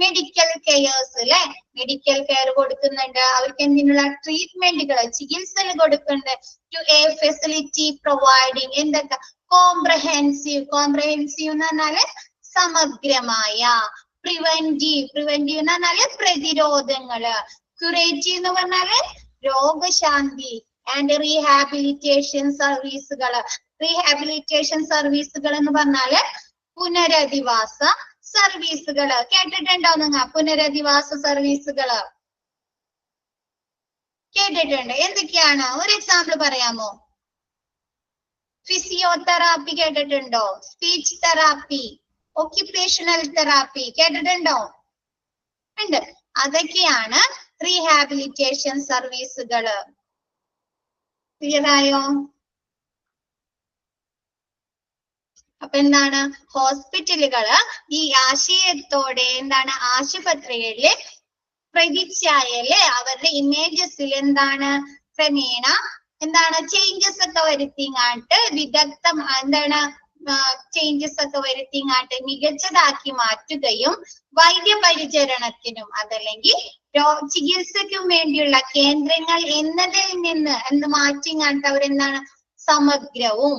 മെഡിക്കൽ കെയർസ് അല്ലെ, മെഡിക്കൽ കെയർ കൊടുക്കുന്നുണ്ട്, അവർക്ക് എന്തിനുള്ള ട്രീറ്റ്മെന്റുകൾ, ചികിത്സകൾ കൊടുക്കുന്നുണ്ട്. ടു എ ഫെസിലിറ്റി പ്രൊവൈഡിങ് എന്തൊക്കെ കോംപ്രഹെൻസീവ്, കോംപ്രഹെൻസീവ് എന്ന് പറഞ്ഞാല് സമഗ്രമായ, പ്രിവെന്റീവ്, പ്രിവെന്റീവ് എന്ന് പറഞ്ഞാല് പ്രതിരോധങ്ങള്, ക്യൂറേറ്റീവ് എന്ന് പറഞ്ഞാല് രോഗശാന്തി, ആൻഡ് റീഹാബിലിറ്റേഷൻ സർവീസുകള്. റീഹാബിലിറ്റേഷൻ സർവീസുകൾ എന്ന് പറഞ്ഞാല് പുനരധിവാസ സർവീസുകള്. കേട്ടിട്ടുണ്ടോ നിങ്ങൾ പുനരധിവാസ സർവീസുകള്? കേട്ടിട്ടുണ്ട്. എന്തൊക്കെയാണ്? ഒരു എക്സാമ്പിൾ പറയാമോ? ഫിസിയോതെറാപ്പി കേട്ടിട്ടുണ്ടോ? സ്പീച്ച് തെറാപ്പി, ഒക്യുപേഷണൽ തെറാപ്പി കേട്ടിട്ടുണ്ടോ? ഉണ്ട്. അതൊക്കെയാണ് റീഹാബിലിറ്റേഷൻ സർവീസുകള്. ക്ലിയർ ആയോ? അപ്പൊ എന്താണ്? ഹോസ്പിറ്റലുകള് ഈ ആശയത്തോടെ എന്താണ് ആശുപത്രികളില് പ്രതിച്ഛായയില് അവരുടെ ഇമേജസിൽ എന്താണ് ക്രമേണ എന്താണ് ചേഞ്ചസ് ഒക്കെ വരുത്തിങ്ങാട്ട് വിദഗ്ധം എന്താണ് ചേഞ്ചസ് ഒക്കെ വരുത്തിങ്ങാട്ട് മികച്ചതാക്കി മാറ്റുകയും വൈദ്യപരിചരണത്തിനും അതല്ലെങ്കിൽ ചികിത്സയ്ക്കും വേണ്ടിയുള്ള കേന്ദ്രങ്ങൾ എന്നതിൽ നിന്ന് എന്ത് മാറ്റിങ്ങാട്ട് അവരെന്താണ് സമഗ്രവും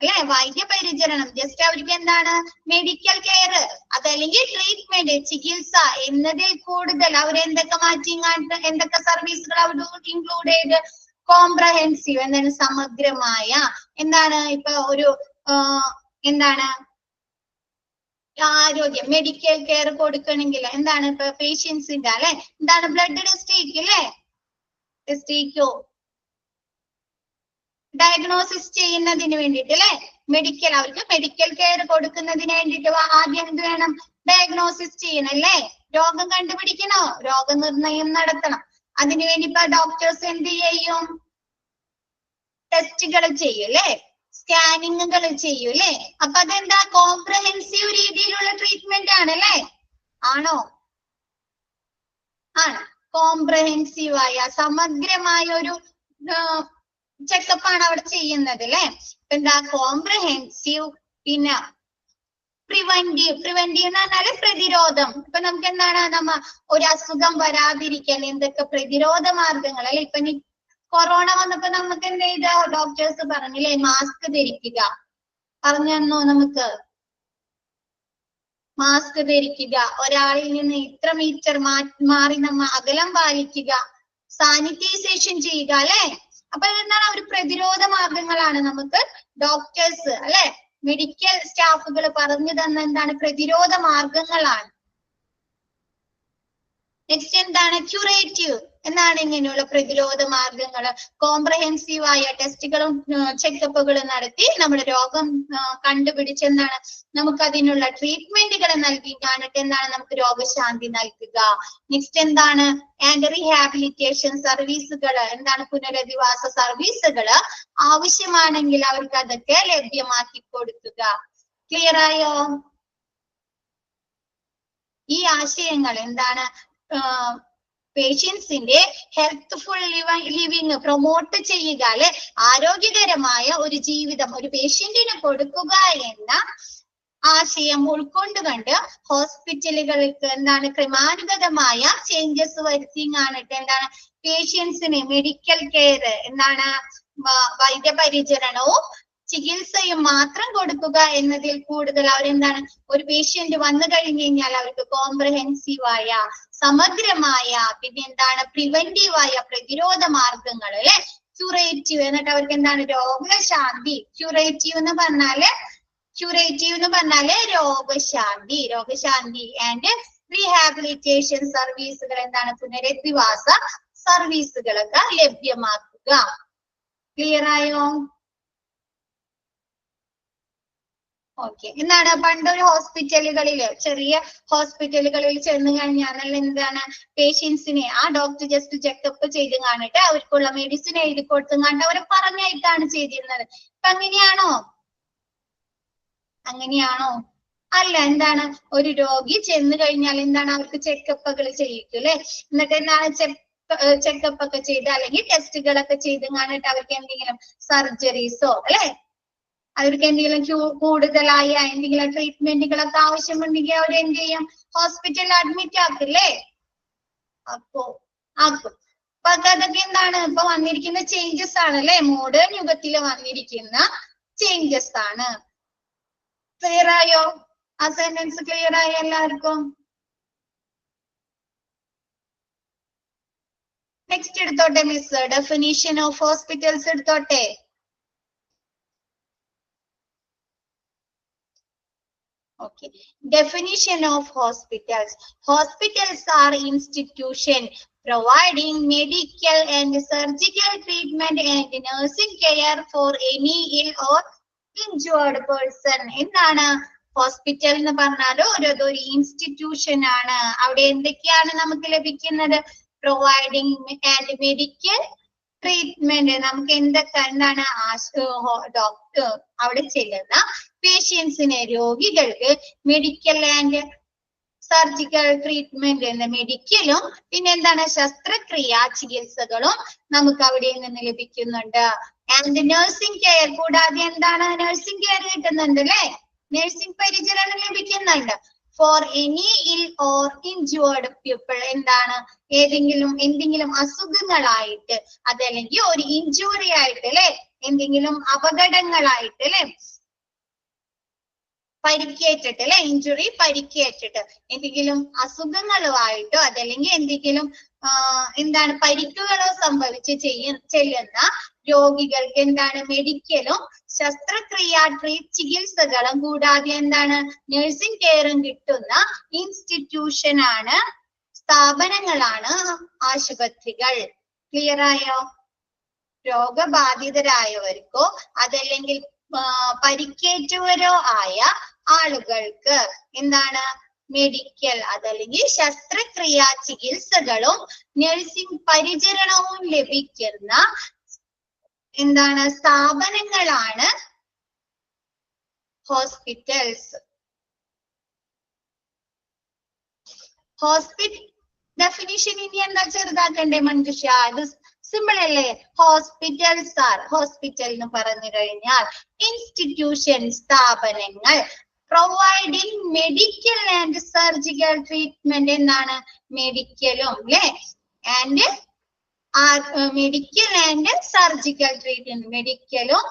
അല്ലെ വൈദ്യപരിചരണം ജസ്റ്റ് അവർക്ക് എന്താണ് മെഡിക്കൽ കെയർ അതല്ലെങ്കിൽ ട്രീറ്റ്മെന്റ് ചികിത്സ എന്നതിൽ കൂടുതൽ അവരെന്തൊക്കെ മാറ്റിങ്ങാട്ട് എന്തൊക്കെ സർവീസുകൾ അവർ ഇൻക്ലൂഡ് ചെയ്ത് കോംപ്രഹെൻസീവ് എന്താണ് സമഗ്രമായ എന്താണ് ഇപ്പൊ ഒരു എന്താണ് ആരോഗ്യം മെഡിക്കൽ കെയർ കൊടുക്കണമെങ്കിൽ എന്താണ് ഇപ്പൊ പേഷ്യൻസിന്റെ അല്ലെ എന്താണ് ബ്ലഡ് ടെസ്റ്റ് അല്ലെ ടെസ്റ്റോ ഡയഗ്നോസിസ് ചെയ്യുന്നതിന് വേണ്ടിയിട്ട് അല്ലെ മെഡിക്കൽ അവർക്ക് മെഡിക്കൽ കെയർ കൊടുക്കുന്നതിന് വേണ്ടിയിട്ട് ആദ്യം എന്ത് വേണം? ഡയഗ്നോസിസ് ചെയ്യണം അല്ലേ? രോഗം കണ്ടുപിടിക്കണോ? രോഗനിർണയം നടത്തണം. അതിനുവേണ്ടി ഇപ്പൊ ഡോക്ടേഴ്സ് എന്ത് ചെയ്യും? ടെസ്റ്റുകൾ ചെയ്യും അല്ലെ? സ്കാനിങ്ങുകൾ ചെയ്യും അല്ലെ? അപ്പൊ അതെന്താ കോംപ്രഹെൻസീവ് രീതിയിലുള്ള ട്രീറ്റ്മെന്റ് ആണ് അല്ലെ? ആണോ? ആണ്. കോംപ്രഹെൻസീവായ സമഗ്രമായ ഒരു ചെക്കപ്പ് ആണ് അവിടെ ചെയ്യുന്നത് അല്ലെ? എന്താ കോംപ്രഹെൻസീവ്. പിന്നെ പ്രിവെന്റീവ് എന്ന് പറഞ്ഞാല് പ്രതിരോധം. ഇപ്പൊ നമുക്ക് എന്താണ് ഒരു അസുഖം വരാതിരിക്കാൻ എന്തൊക്കെ പ്രതിരോധ മാർഗങ്ങൾ അല്ലെ? ഇപ്പൊ കൊറോണ വന്നപ്പോ നമുക്ക് എന്ത് ചെയ്ത ഡോക്ടേഴ്സ് പറഞ്ഞില്ലേ മാസ്ക് ധരിക്കുക പറഞ്ഞു തന്നോ? നമുക്ക് മാസ്ക് ധരിക്കുക, ഒരാളിൽ നിന്ന് ഇത്ര മീറ്റർ മാറി നമ്മ അകലം പാലിക്കുക, സാനിറ്റൈസേഷൻ ചെയ്യുക അല്ലെ? അപ്പൊ എന്താണ് ഒരു പ്രതിരോധ മാർഗങ്ങളാണ് നമുക്ക് ഡോക്ടേഴ്സ് അല്ലെ മെഡിക്കൽ സ്റ്റാഫുകൾ പറഞ്ഞു തന്ന എന്താണ് പ്രതിരോധ മാർഗങ്ങളാണ്. നെക്സ്റ്റ് എന്താണ് ക്യൂറേറ്റീവ് എന്നാണ് ഇങ്ങനെയുള്ള പ്രതിരോധ മാർഗങ്ങൾ. കോംപ്രഹെൻസീവ് ആയ ടെസ്റ്റുകളും ചെക്കപ്പുകളും നടത്തി നമ്മുടെ രോഗം കണ്ടുപിടിച്ചെന്താണ് നമുക്ക് അതിനുള്ള ട്രീറ്റ്മെന്റുകൾ നൽകി കാണിട്ട് എന്താണ് നമുക്ക് രോഗശാന്തി നൽകുക. നെക്സ്റ്റ് എന്താണ് ആൻഡ് റീഹാബിലിറ്റേഷൻ സർവീസുകൾ എന്താണ് പുനരധിവാസ സർവീസുകൾ ആവശ്യമാണെങ്കിൽ അവർക്ക് അതൊക്കെ ലഭ്യമാക്കി കൊടുക്കുക. ക്ലിയർ ആയോ? ഈ ആശയങ്ങൾ എന്താണ് പേഷ്യൻസിന്റെ ഹെൽത്ത്ഫുൾ ലിവിങ് പ്രൊമോട്ട് ചെയ്യുക അല്ലെ? ആരോഗ്യകരമായ ഒരു ജീവിതം ഒരു പേഷ്യന്റിന് കൊടുക്കുക എന്ന ആശയം ഉൾക്കൊണ്ടുകൊണ്ട് ഹോസ്പിറ്റലുകൾക്ക് എന്താണ് ക്രമാനുഗതമായ ചേഞ്ചസ് വരുത്തിങ്ങാണിട്ട് എന്താണ് പേഷ്യൻസിന് മെഡിക്കൽ കെയർ എന്താണ് വൈദ്യപരിചരണവും ചികിത്സയും മാത്രം കൊടുക്കുക എന്നതിൽ കൂടുതൽ അവരെന്താണ് ഒരു പേഷ്യന്റ് വന്നു കഴിഞ്ഞു കഴിഞ്ഞാൽ അവർക്ക് കോംപ്രഹെൻസീവായ സമഗ്രമായ പിന്നെ എന്താണ് പ്രിവെന്റീവായ പ്രതിരോധ മാർഗങ്ങൾ അല്ലെ ക്യൂറേറ്റീവ് എന്നിട്ട് അവർക്ക് എന്താണ് രോഗശാന്തി. ക്യൂറേറ്റീവ് എന്ന് പറഞ്ഞാല് രോഗശാന്തി ആൻഡ് റീഹാബിലിറ്റേഷൻ സർവീസുകൾ എന്താണ് പുനരധിവാസ സർവീസുകളൊക്കെ ലഭ്യമാക്കുക. ക്ലിയർ ആയോ? ഓക്കെ. എന്താണ് പണ്ടൊരു ഹോസ്പിറ്റലുകളില് ചെറിയ ഹോസ്പിറ്റലുകളിൽ ചെന്ന് കഴിഞ്ഞാൽ എന്താണ് പേഷ്യൻസിനെ ആ ഡോക്ടർ ജസ്റ്റ് ചെക്കപ്പ് ചെയ്ത് കാണിട്ട് അവർക്കുള്ള മെഡിസിൻ എഴുതി കൊടുത്തുകൊണ്ട് അവരെ പറഞ്ഞായിട്ടാണ് ചെയ്തിരുന്നത്. ഇപ്പൊ അങ്ങനെയാണോ? അല്ല. എന്താണ് ഒരു രോഗി ചെന്ന് കഴിഞ്ഞാൽ എന്താണ് അവർക്ക് ചെക്കപ്പുകൾ ചെയ്യിക്കും അല്ലെ? എന്നിട്ട് എന്താണ് ചെക്കപ്പ് ഒക്കെ ചെയ്ത് അല്ലെങ്കിൽ ടെസ്റ്റുകളൊക്കെ ചെയ്ത് കാണിട്ട് അവർക്ക് എന്തെങ്കിലും സർജറീസോ അല്ലെ അവർക്ക് എന്തെങ്കിലും കൂടുതലായ എന്തെങ്കിലും ട്രീറ്റ്മെന്റുകളൊക്കെ ആവശ്യമുണ്ടെങ്കിൽ അവർ എന്ത് ചെയ്യും? ഹോസ്പിറ്റലിൽ അഡ്മിറ്റ് ആക്കില്ലേ? ആക്കും. അപ്പൊ അതൊക്കെ എന്താണ് ഇപ്പൊ വന്നിരിക്കുന്ന ചേഞ്ചസ് ആണ് അല്ലെ? മോഡേൺ യുഗത്തിൽ വന്നിരിക്കുന്ന ചേഞ്ചസ് ആണ്. ക്ലിയർ ആയോ? ആ സെന്റൻസ് ക്ലിയർ ആയോ എല്ലാവർക്കും? നെക്സ്റ്റ് എടുത്തോട്ടെ മിസ്. ഡെഫിനിഷൻ ഓഫ് ഹോസ്പിറ്റൽസ് എടുത്തോട്ടെ. Okay. Definition of hospitals. Hospitals are institutions providing medical and surgical treatment and nursing care for any ill or injured person. എന്താണ് ഹോസ്പിറ്റൽ എന്ന് പറഞ്ഞാൽ ഒരു ഇൻസ്റ്റിറ്റ്യൂഷൻ ആണ്. അവിടെ എന്തൊക്കെയാണ് നമുക്ക് ലഭിക്കുന്നത്? Providing and medical treatment. നമുക്ക് എന്താണ് ഡോക്ടർ അവിടെ ചെല്ലുന്ന പേഷ്യൻസിന്, രോഗികൾക്ക് മെഡിക്കൽ ആൻഡ് സർജിക്കൽ ട്രീറ്റ്മെന്റ് എന്ന മെഡിക്കലും പിന്നെ എന്താണ് ശസ്ത്രക്രിയാ ചികിത്സകളും നമുക്ക് അവിടെ നിന്ന് ലഭിക്കുന്നുണ്ട്. ആൻഡ് നഴ്സിംഗ് കെയർ, കൂടാതെ എന്താണ് നഴ്സിംഗ് കെയർ കിട്ടുന്നുണ്ട് അല്ലെ, നഴ്സിംഗ് പരിചരണം ലഭിക്കുന്നുണ്ട്. ഫോർ എനി ഇൽ ഓർ ഇൻജുവേർഡ് പീപ്പിൾ, എന്താണ് എന്തെങ്കിലും അസുഖങ്ങളായിട്ട് അതല്ലെങ്കിൽ ഒരു ഇഞ്ചുറി ആയിട്ട് അല്ലെ, എന്തെങ്കിലും അപകടങ്ങളായിട്ട് അല്ലെ, പരിക്കേറ്റിട്ട് അല്ലെ, ഇഞ്ചുറി പരിക്കേറ്റിട്ട് എന്തെങ്കിലും അസുഖങ്ങളുമായിട്ടോ അതല്ലെങ്കിൽ എന്തെങ്കിലും എന്താണ് പരിക്കുകളോ സംഭവിച്ച് ചെല്ലുന്ന രോഗികൾക്ക് എന്താണ് മെഡിക്കലും ശസ്ത്രക്രിയാ ചികിത്സകളും കൂടാതെ എന്താണ് നഴ്സിംഗ് കെയറും കിട്ടുന്ന ഇൻസ്റ്റിറ്റ്യൂഷൻ ആണ്, സ്ഥാപനങ്ങളാണ് ആശുപത്രികൾ. ക്ലിയർ ആയോ? രോഗബാധിതരായവർക്കോ അതല്ലെങ്കിൽ പരിക്കേറ്റവരോ ആയ ആളുകൾക്ക് എന്താണ് മെഡിക്കൽ അതല്ലെങ്കിൽ ശസ്ത്രക്രിയാ ചികിത്സകളും നഴ്സിംഗ് പരിചരണവും ലഭിക്കുന്ന എന്താണ് സ്ഥാപനങ്ങളാണ് ഹോസ്പിറ്റൽസ്. ഹോസ്പിറ്റൽ ഡെഫിനിഷൻ ഇനി എന്താ ചെറുതാക്കണ്ടേ മഞ്ജുഷ? ഇത് സിമ്പിൾ അല്ലേ? ഹോസ്പിറ്റൽസ് ആർ, ഹോസ്പിറ്റൽ എന്ന് പറഞ്ഞു കഴിഞ്ഞാൽ ഇൻസ്റ്റിറ്റ്യൂഷൻ, സ്ഥാപനങ്ങൾ, providing medical and surgical treatment, എന്താണ് മെഡിക്കലും അല്ലെ and medical and surgical treatment, മെഡിക്കലും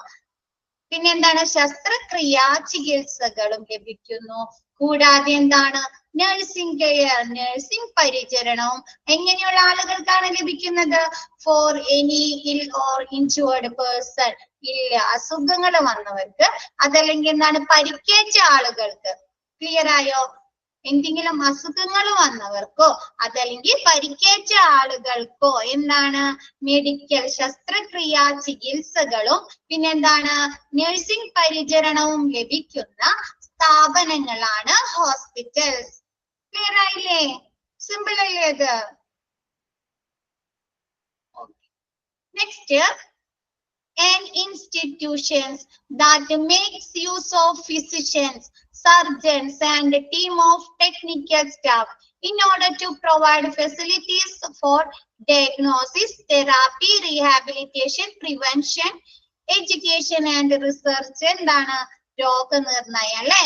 പിന്നെ എന്താണ് ശസ്ത്രക്രിയാ ചികിത്സകളും ലഭിക്കുന്നു. കൂടാതെ എന്താണ് നഴ്സിംഗ് കെയർ, നഴ്സിംഗ് പരിചരണവും എങ്ങനെയുള്ള ആളുകൾക്കാണ് ലഭിക്കുന്നത്? ഫോർ എനി ഇൽ ഓർ ഇൻജുവേർഡ് പേഴ്സൺ, ഇല്ല അസുഖങ്ങൾ വന്നവർക്ക് അതല്ലെങ്കിൽ എന്താണ് പരിക്കേറ്റ ആളുകൾക്ക്. ക്ലിയർ ആയോ? എന്തെങ്കിലും അസുഖങ്ങൾ വന്നവർക്കോ അതല്ലെങ്കിൽ പരിക്കേറ്റ ആളുകൾക്കോ എന്താണ് മെഡിക്കൽ ശസ്ത്രക്രിയാ ചികിത്സകളും പിന്നെന്താണ് നഴ്സിംഗ് പരിചരണവും ലഭിക്കുന്ന സ്ഥാപനങ്ങളാണ് ഹോസ്പിറ്റൽസ്. ക്ലിയർ ആയില്ലേ? സിമ്പിൾ അല്ലേ ഇത്? Next, and institutions that makes use of physicians, surgeons and a team of technical staff in order to provide facilities for diagnosis, therapy, rehabilitation, prevention, education and research. എന്താണ് രോഗനിർണയം അല്ലെ,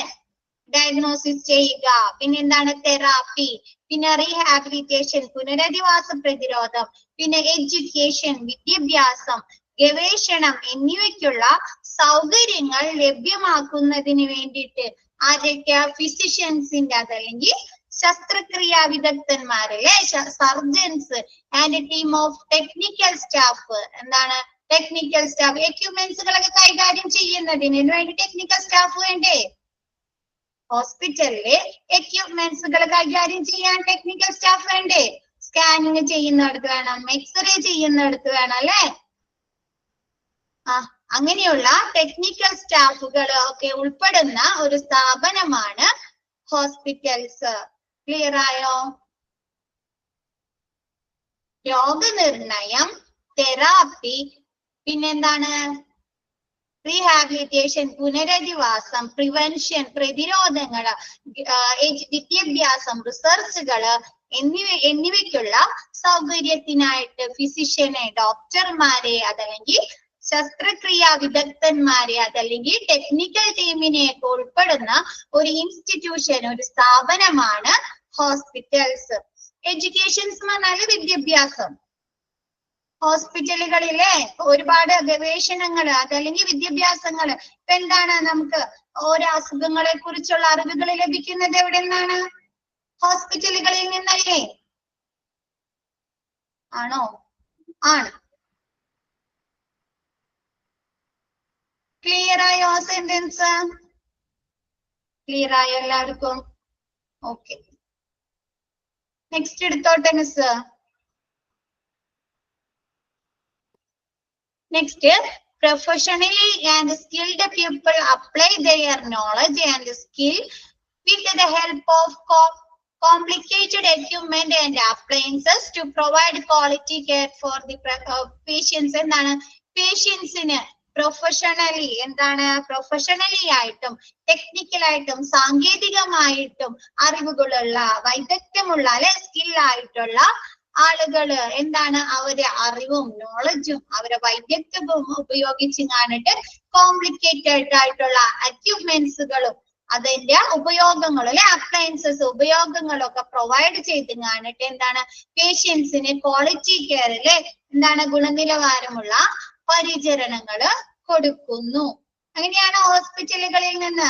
ഡയഗ്നോസിസ് ചെയ്യുക, പിന്നെ എന്താണ് തെറാപ്പി, പിന്നെ റീഹാബിലിറ്റേഷൻ പുനരധിവാസ പ്രതിരോധം, പിന്നെ എഡ്യൂക്കേഷൻ വിദ്യാഭ്യാസം, ഗവേഷണം എന്നിവയ്ക്കുള്ള സൗകര്യങ്ങൾ ലഭ്യമാക്കുന്നതിന് വേണ്ടിയിട്ട് ആരൊക്കെ? ഫിസിഷ്യൻസിന്റെ അതല്ലെങ്കിൽ ശസ്ത്രക്രിയാ വിദഗ്ധന്മാരല്ലേ, surgeons and team of technical staff. എന്താണ് ടെക്നിക്കൽ സ്റ്റാഫ്? എക്യുപ്മെന്റ്സുകളൊക്കെ കൈകാര്യം ചെയ്യുന്നതിന് വേണ്ടി ടെക്നിക്കൽ സ്റ്റാഫ് വേണ്ടേ? ഹോസ്പിറ്റലിലെ എക്യുപ്മെന്റ്സുകൾ കൈകാര്യം ചെയ്യാൻ ടെക്നിക്കൽ സ്റ്റാഫ് വേണ്ടേ? സ്കാനിങ് ചെയ്യുന്നിടത്ത് വേണം, എക്സ്റേ ചെയ്യുന്നിടത്ത് വേണം അല്ലെ. അങ്ങനെയുള്ള ടെക്നിക്കൽ സ്റ്റാഫുകൾ ഒക്കെ ഉൾപ്പെടുന്ന ഒരു സ്ഥാപനമാണ് ഹോസ്പിറ്റൽസ്. ക്ലിയർ ആയോ? രോഗനിർണയം, തെറാപ്പി, പിന്നെന്താണ് റീഹാബിലിറ്റേഷൻ പുനരധിവാസം, പ്രിവെൻഷൻ പ്രതിരോധങ്ങള്, വിദ്യാഭ്യാസം, റിസർച്ചുകള് എന്നിവയ്ക്കുള്ള സൗകര്യത്തിനായിട്ട് ഫിസിഷ്യനെ, ഡോക്ടർമാരെ അതല്ലെങ്കിൽ ശസ്ത്രക്രിയാ വിദഗ്ധന്മാരെ അതല്ലെങ്കിൽ ടെക്നിക്കൽ ടീമിനെ ഒക്കെ ഉൾപ്പെടുന്ന ഒരു ഇൻസ്റ്റിറ്റ്യൂഷൻ, ഒരു സ്ഥാപനമാണ് ഹോസ്പിറ്റൽസ്. എഡ്യൂക്കേഷൻസ് എന്ന് പറഞ്ഞാല് വിദ്യാഭ്യാസം. ഹോസ്പിറ്റലുകളിലെ ഒരുപാട് ഗവേഷണങ്ങൾ അതല്ലെങ്കിൽ വിദ്യാഭ്യാസങ്ങള് ഇപ്പൊ എന്താണ് നമുക്ക് ഓരോ അസുഖങ്ങളെ കുറിച്ചുള്ള അറിവുകൾ ലഭിക്കുന്നത് എവിടെ നിന്നാണ്? ഹോസ്പിറ്റലുകളിൽ നിന്നല്ലേ? ആണോ? ആണ്. ക്ലിയർ ആയോ സെന്റൻസ്? ക്ലിയർ ആയോ എല്ലാവർക്കും? ഓക്കെ, നെക്സ്റ്റ് എടുത്തോട്ടെ miss. Next, professionally and skilled people apply their knowledge and skill with the help of complicated equipment and appliances to provide quality care for the patients. എന്താണ് പേഷ്യൻസിന് പ്രൊഫഷണലി ആയിട്ടും ടെക്നിക്കലായിട്ടും സാങ്കേതികമായിട്ടും അറിവുകളുള്ള വൈദഗ്ധ്യമുള്ള സ്കില്ലായിട്ടുള്ള ആളുകള് അവരെ അറിവും നോളജും അവരെ വൈദഗ്ധ്യവും ഉപയോഗിച്ച് കോംപ്ലിക്കേറ്റഡ് ആയിട്ടുള്ള എക്യുപ്മെന്റ്സുകളും അതിന്റെ ഉപയോഗങ്ങളും അപ്ലയൻസസ് ഉപയോഗങ്ങളൊക്കെ പ്രൊവൈഡ് ചെയ്ത് പേഷ്യൻസിന് ക്വാളിറ്റി കെയറില് ഗുണനിലവാരമുള്ള പരിചരണങ്ങള് കൊടുക്കുന്നു. അങ്ങനെയാണ് ഹോസ്പിറ്റലുകളിൽ നിന്ന്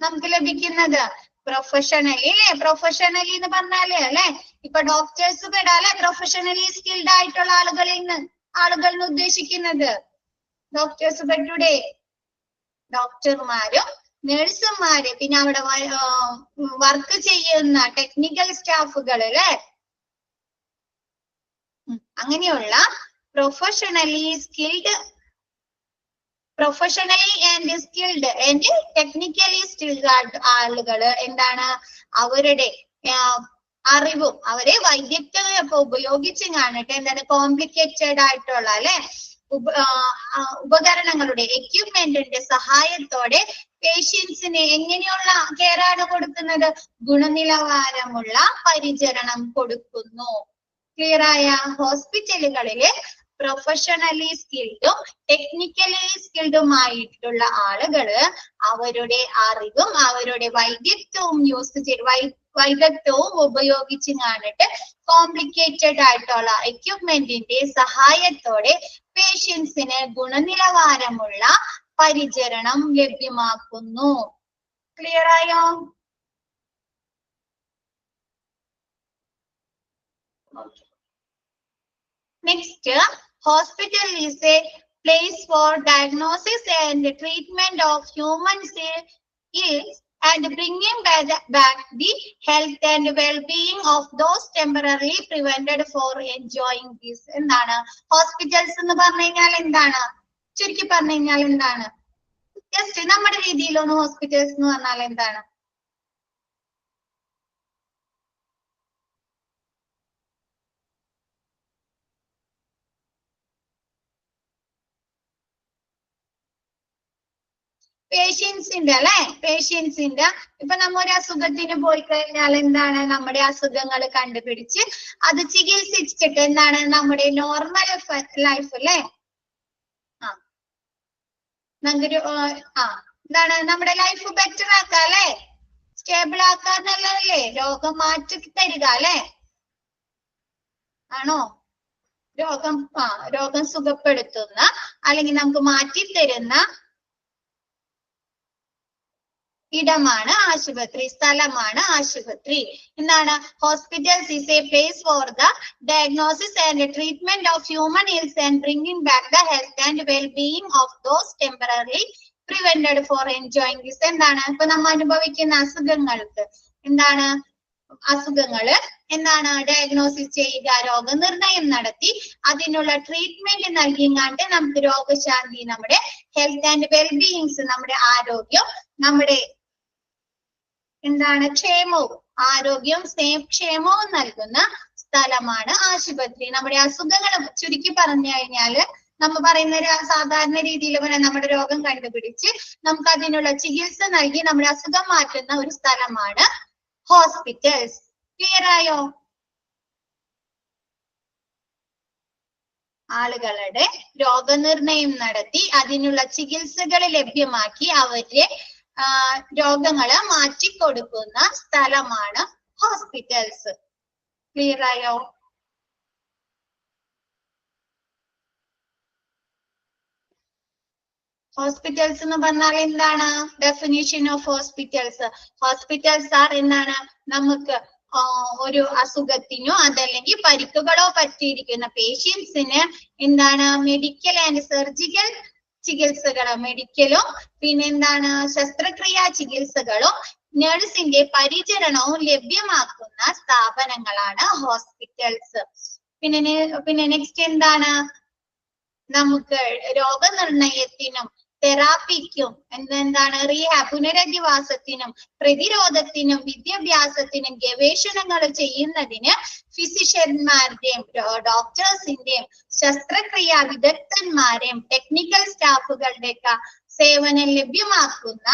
നമുക്ക് ലഭിക്കുന്നത്. പ്രൊഫഷണലി പ്രൊഫഷണലി എന്ന് പറഞ്ഞാല് ഇപ്പൊ ഡോക്ടേഴ്സ് പെടാ പ്രൊഫഷണലി സ്കിൽഡ് ആയിട്ടുള്ള ആളുകൾ ഉദ്ദേശിക്കുന്നത്. ഡോക്ടേഴ്സ് പെട്ടൂടെ, ഡോക്ടർമാരും നഴ്സുമാര് പിന്നെ അവിടെ വർക്ക് ചെയ്യുന്ന ടെക്നിക്കൽ സ്റ്റാഫുകള് അങ്ങനെയുള്ള professionally and skilled and technically skilled ആളുകള് അവരുടെ അറിവും അവരെ വൈദഗ്ധ്യമൊക്കെ ഉപയോഗിച്ച് കോംപ്ലിക്കേറ്റഡ് ആയിട്ടുള്ള ഉപകരണങ്ങളുടെ എക്യുപ്മെന്റിന്റെ സഹായത്തോടെ പേഷ്യൻസിന് എങ്ങനെയുള്ള കെയർ ആണ് കൊടുക്കുന്നത്? ഗുണനിലവാരമുള്ള പരിചരണം കൊടുക്കുന്നു. ക്ലിയർ ആയ? ഹോസ്പിറ്റലുകളില് പ്രൊഫഷണലി സ്കിൽഡും ടെക്നിക്കലി സ്കിൽഡുമായിട്ടുള്ള ആളുകള് അവരുടെ അറിവും അവരുടെ വൈദഗ്ധ്യവും ഉപയോഗിച്ച് കോംപ്ലിക്കേറ്റഡ് ആയിട്ടുള്ള എക്യുപ്മെന്റിന്റെ സഹായത്തോടെ പേഷ്യൻസിന് ഗുണനിലവാരമുള്ള പരിചരണം ലഭ്യമാക്കുന്നു. ക്ലിയർ ആയോ? Next, hospital is a place for diagnosis and treatment of human ills and bringing back the health and well-being of those temporarily prevented for enjoying this. Hospitals എന്ന് പറഞ്ഞു കഴിഞ്ഞാൽ ചുരുക്കി പറഞ്ഞു കഴിഞ്ഞാൽ ജസ്റ്റ് നമ്മുടെ രീതിയിലൊന്ന് ഹോസ്പിറ്റൽസ് എന്ന് പറഞ്ഞാൽ പേഷ്യൻസിന്റെ ഇപ്പൊ നമ്മ ഒരു അസുഖത്തിന് പോയി കഴിഞ്ഞാൽ നമ്മുടെ അസുഖങ്ങൾ കണ്ടുപിടിച്ച് അത് ചികിത്സിച്ചിട്ട് നമ്മുടെ നോർമൽ ലൈഫ് നമുക്കൊരു നമ്മുടെ ലൈഫ് ബെറ്റർ ആക്കാം സ്റ്റേബിൾ ആക്കാന്നുള്ളതല്ലേ? രോഗം മാറ്റി തരിക ആണോ? രോഗം സുഖപ്പെടുത്തുന്ന അല്ലെങ്കിൽ നമുക്ക് മാറ്റി തരുന്ന ഇടമാണ് ആശുപത്രി, സ്ഥലമാണ് ആശുപത്രി. Hospitals is a place for the diagnosis and treatment of human ills and bringing back the health and wellbeing of those temporary prevented for enjoying this. ഇപ്പൊ നമ്മൾ അനുഭവിക്കുന്ന അസുഖങ്ങൾക്ക് അസുഖങ്ങള് ഡയഗ്നോസിസ് ചെയ്യുക, രോഗനിർണയം നടത്തി അതിനുള്ള ട്രീറ്റ്മെന്റ് നൽകിങ്ങാണ്ട് നമുക്ക് രോഗശാന്തി, നമ്മുടെ ഹെൽത്ത് ആൻഡ് വെൽബീയിങ്സ്, നമ്മുടെ ആരോഗ്യം, നമ്മുടെ ക്ഷേമവും ആരോഗ്യവും ക്ഷേമവും നൽകുന്ന സ്ഥലമാണ് ആശുപത്രി. നമ്മുടെ അസുഖങ്ങൾ ചുരുക്കി പറഞ്ഞു കഴിഞ്ഞാല് നമ്മൾ പറയുന്ന സാധാരണ രീതിയിൽ നമ്മുടെ രോഗം കണ്ടുപിടിച്ച് നമുക്ക് അതിനുള്ള ചികിത്സ നൽകി നമ്മുടെ അസുഖം മാറ്റുന്ന ഒരു സ്ഥലമാണ് ഹോസ്പിറ്റൽസ്. ക്ലിയർ ആയോ? ആളുകളുടെ രോഗനിർണയം നടത്തി അതിനുള്ള ചികിത്സകൾ ലഭ്യമാക്കി അവരുടെ രോഗങ്ങള് മാറ്റിക്കൊടുക്കുന്ന സ്ഥലമാണ് ഹോസ്പിറ്റൽസ്. ക്ലിയർ ആയോ? ഹോസ്പിറ്റൽസ് എന്ന് പറഞ്ഞാൽ definition of hospitals? Hospitals are നമുക്ക് ഒരു അസുഖത്തിനോ അതല്ലെങ്കിൽ പരിക്കുകളോ പറ്റിയിരിക്കുന്ന പേഷ്യൻസിന് മെഡിക്കൽ ആൻഡ് സർജിക്കൽ ചികിത്സകളും മെഡിക്കലും പിന്നെന്താണ് ശസ്ത്രക്രിയാ ചികിത്സകളും നഴ്സിന്റെ പരിചരണവും ലഭ്യമാക്കുന്ന സ്ഥാപനങ്ങളാണ് ഹോസ്പിറ്റൽസ്. പിന്നെ നെക്സ്റ്റ് എന്താണ്, നമുക്ക് രോഗനിർണയത്തിനും തെറാപ്പിക്കും എന്താണ് പുനരധിവാസത്തിനും പ്രതിരോധത്തിനും വിദ്യാഭ്യാസത്തിനും ഗവേഷണങ്ങൾ ചെയ്യുന്നതിന് ഫിസിഷ്യന്മാരുടെയും ഡോക്ടേഴ്സിന്റെയും ശസ്ത്രക്രിയാ വിദഗ്ധന്മാരെയും ടെക്നിക്കൽ സ്റ്റാഫുകളുടെയൊക്കെ സേവനം ലഭ്യമാക്കുന്ന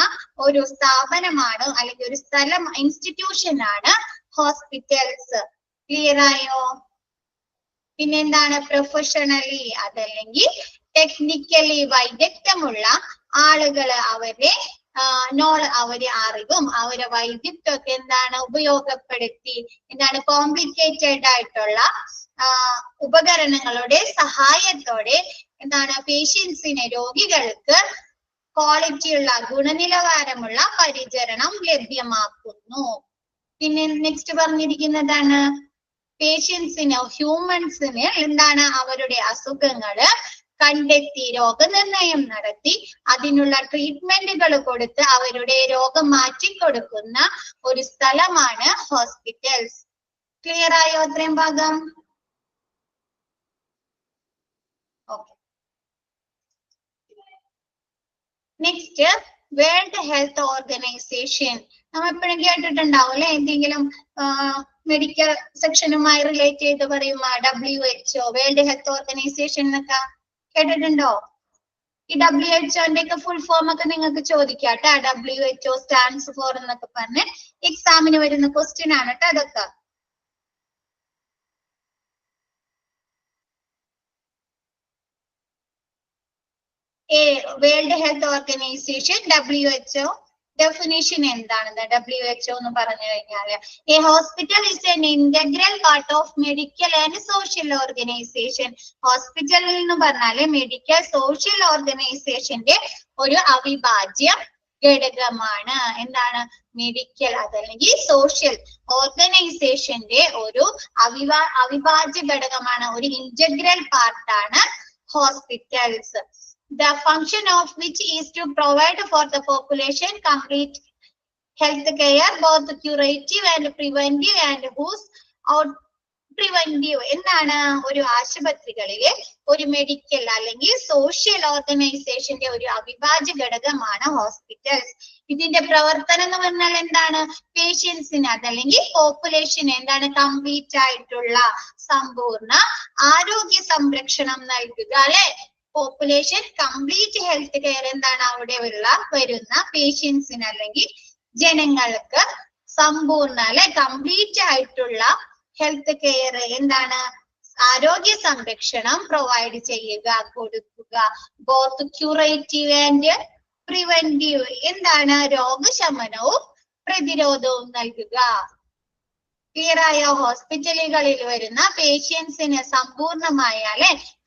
ഒരു സ്ഥാപനമാണ് അല്ലെങ്കിൽ ഒരു സ്ഥലം, ഇൻസ്റ്റിറ്റ്യൂഷൻ ആണ് ഹോസ്പിറ്റൽസ്. ക്ലിയർ ആയോ? പിന്നെന്താണ് പ്രൊഫഷണലി അതല്ലെങ്കിൽ ടെക്നിക്കലി വൈദഗ്ധ്യമുള്ള ആളുകള് അവരെ അറിവും അവരെ വൈദഗ്ധ്യമൊക്കെ എന്താണ് ഉപയോഗപ്പെടുത്തി കോംപ്ലിക്കേറ്റഡ് ആയിട്ടുള്ള ഉപകരണങ്ങളുടെ സഹായത്തോടെ പേഷ്യൻസിനെ രോഗികൾക്ക് ക്വാളിറ്റിയുള്ള ഗുണനിലവാരമുള്ള പരിചരണം ലഭ്യമാക്കുന്നു. പിന്നെ നെക്സ്റ്റ് പറഞ്ഞിരിക്കുന്നതാണ് പേഷ്യൻസിന് ഹ്യൂമൻസിന് അവരുടെ അസുഖങ്ങള് കണ്ടെത്തി രോഗനിർണയം നടത്തി അതിനുള്ള ട്രീറ്റ്മെന്റുകൾ കൊടുത്ത് അവരുടെ രോഗം മാറ്റിക്കൊടുക്കുന്ന ഒരു സ്ഥലമാണ് ഹോസ്പിറ്റൽസ്. ക്ലിയർ ആയോ അത്രയും ഭാഗം? Okay. Next world health organisation. നമ്മൾ എപ്പോഴും കേട്ടിട്ടുണ്ടാവും അല്ലെ, എന്തെങ്കിലും മെഡിക്കൽ സെക്ഷനുമായി റിലേറ്റ് ചെയ്ത് പറയുമ്പോ WHO വേൾഡ് ഹെൽത്ത് ഓർഗനൈസേഷൻ എന്നൊക്കെ കേട്ടിട്ടുണ്ടോ? ഈ WHO ഒക്കെ ഫുൾ ഫോം ഒക്കെ നിങ്ങൾക്ക് ചോദിക്കാം കേട്ടോ. WHO സ്റ്റാൻഡ്സ് ഫോർ എന്നൊക്കെ പറഞ്ഞ് എക്സാമിന് വരുന്ന ക്വസ്റ്റ്യൻ ആണ് കേട്ടോ അതൊക്കെ. World health organisation WHO definition എന്താണെന്ന് WHO എന്ന് പറഞ്ഞു കഴിഞ്ഞാല് A hospital is an integral part of medical and social organisation. Hospital എന്ന് പറഞ്ഞാല് മെഡിക്കൽ സോഷ്യൽ ഓർഗനൈസേഷന്റെ ഒരു അവിഭാജ്യ ഘടകമാണ്. മെഡിക്കൽ അതല്ലെങ്കിൽ സോഷ്യൽ ഓർഗനൈസേഷന്റെ ഒരു അവിഭാജ്യ ഘടകമാണ്, ഒരു ഇന്റഗ്രൽ പാർട്ടാണ് hospitals. The function of which is to provide for the population complete health care, both curative and preventive, and whose out preventive ഒരു ആശുപത്രികളിലെ ഒരു മെഡിക്കൽ അല്ലെങ്കിൽ സോഷ്യൽ ഓർഗനൈസേഷന്റെ ഒരു അവിഭാജ്യ ഘടകമാണ് ഹോസ്പിറ്റൽസ്. ഇതിന്റെ പ്രവർത്തനം എന്ന് പറഞ്ഞാൽ പേഷ്യൻസിന് അതല്ലെങ്കിൽ പോപ്പുലേഷന് കംപ്ലീറ്റ് ആയിട്ടുള്ള സമ്പൂർണ്ണ ആരോഗ്യ സംരക്ഷണം നൽകുക അല്ലെ. പോപ്പുലേഷൻ കംപ്ലീറ്റ് ഹെൽത്ത് കെയർ അവിടെ വരുന്ന പേഷ്യൻസിന് അല്ലെങ്കിൽ ജനങ്ങൾക്ക് സമ്പൂർണ്ണ അല്ലെ കംപ്ലീറ്റ് ആയിട്ടുള്ള ഹെൽത്ത് കെയർ ആരോഗ്യ സംരക്ഷണം പ്രൊവൈഡ് ചെയ്യുക, കൊടുക്കുക. ബോത്ത് ക്യൂറേറ്റീവ് ആൻഡ് പ്രിവെന്റീവ് രോഗശമനവും പ്രതിരോധവും നൽകുക. ക്ലിയർ ആയോ? ഹോസ്പിറ്റലുകളിൽ വരുന്ന പേഷ്യൻസിന് സമ്പൂർണമായ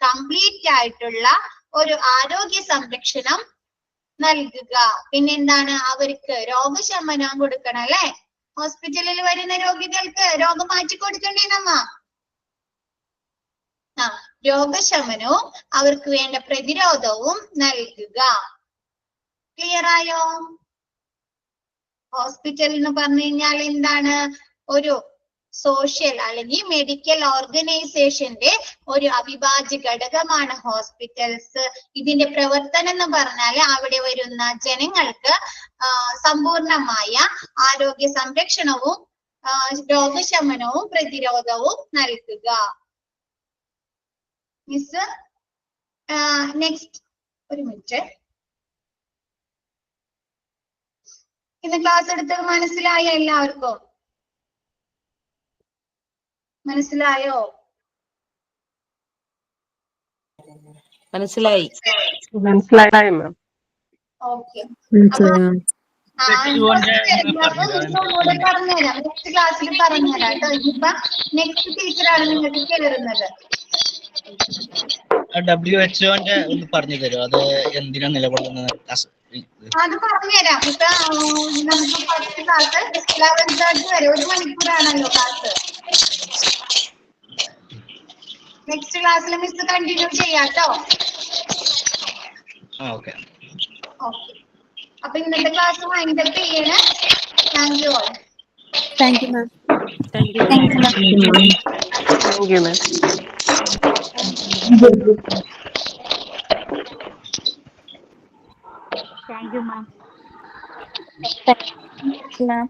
കംപ്ലീറ്റ് ആയിട്ടുള്ള ഒരു ആരോഗ്യ സംരക്ഷണം നൽകുക. പിന്നെന്താണ് അവർക്ക് രോഗശമനം കൊടുക്കണം അല്ലെ. ഹോസ്പിറ്റലിൽ വരുന്ന രോഗികൾക്ക് രോഗം മാറ്റി കൊടുക്കണ്ടേ രോഗശമനവും അവർക്ക് വേണ്ട പ്രതിരോധവും നൽകുക. ക്ലിയർ ആയോ? ഹോസ്പിറ്റൽ എന്ന് പറഞ്ഞു കഴിഞ്ഞാൽ ഒരു സോഷ്യൽ അല്ലെങ്കിൽ മെഡിക്കൽ ഓർഗനൈസേഷന്റെ ഒരു അവിഭാജ്യ ഘടകമാണ് ഹോസ്പിറ്റൽസ്. ഇതിന്റെ പ്രവർത്തനം എന്ന് പറഞ്ഞാൽ അവിടെ വരുന്ന ജനങ്ങൾക്ക് സമ്പൂർണമായ ആരോഗ്യ സംരക്ഷണവും രോഗശമനവും പ്രതിരോധവും നൽകുക. മിസ് നെക്സ്റ്റ് ഒരു മിനിറ്റ്. ഇന്ന് ക്ലാസ് എടുത്തത് മനസ്സിലായ എല്ലാവർക്കും? മനസ്സിലായോ? മനസ്സിലായി. ഓക്കെ. പറഞ്ഞുതരാം, നെക്സ്റ്റ് ക്ലാസ്സിൽ പറഞ്ഞുതരാം കേട്ടോ. ഇനിയിപ്പോ നെക്സ്റ്റ് ടീച്ചറാണ് നിങ്ങൾക്ക് കയറുന്നത്. WHO ഒന്ന് പറഞ്ഞു തരുമോ, അത് എന്തിനാ നിലകൊള്ളുന്നത്? അത് പറഞ്ഞുതരാം. ഇപ്പൊ നമുക്ക് ഫസ്റ്റ് ക്ലാസ് 11:30 വരെ 1 മണിക്കൂറാണല്ലോ ക്ലാസ്. നെക്സ്റ്റ് ക്ലാസ്സിൽ മിസ് കണ്ടിന്യൂ ചെയ്യാട്ടോ. ഓക്കെ. ഓക്കെ. അപ്പൊ ഇന്നത്തെ ക്ലാസ് വൈൻഡ് അപ്പ് ചെയ്യണേ. Thank you all. Thank you ma'am. Thank you ma'am. Thank you ma'am. Ma'am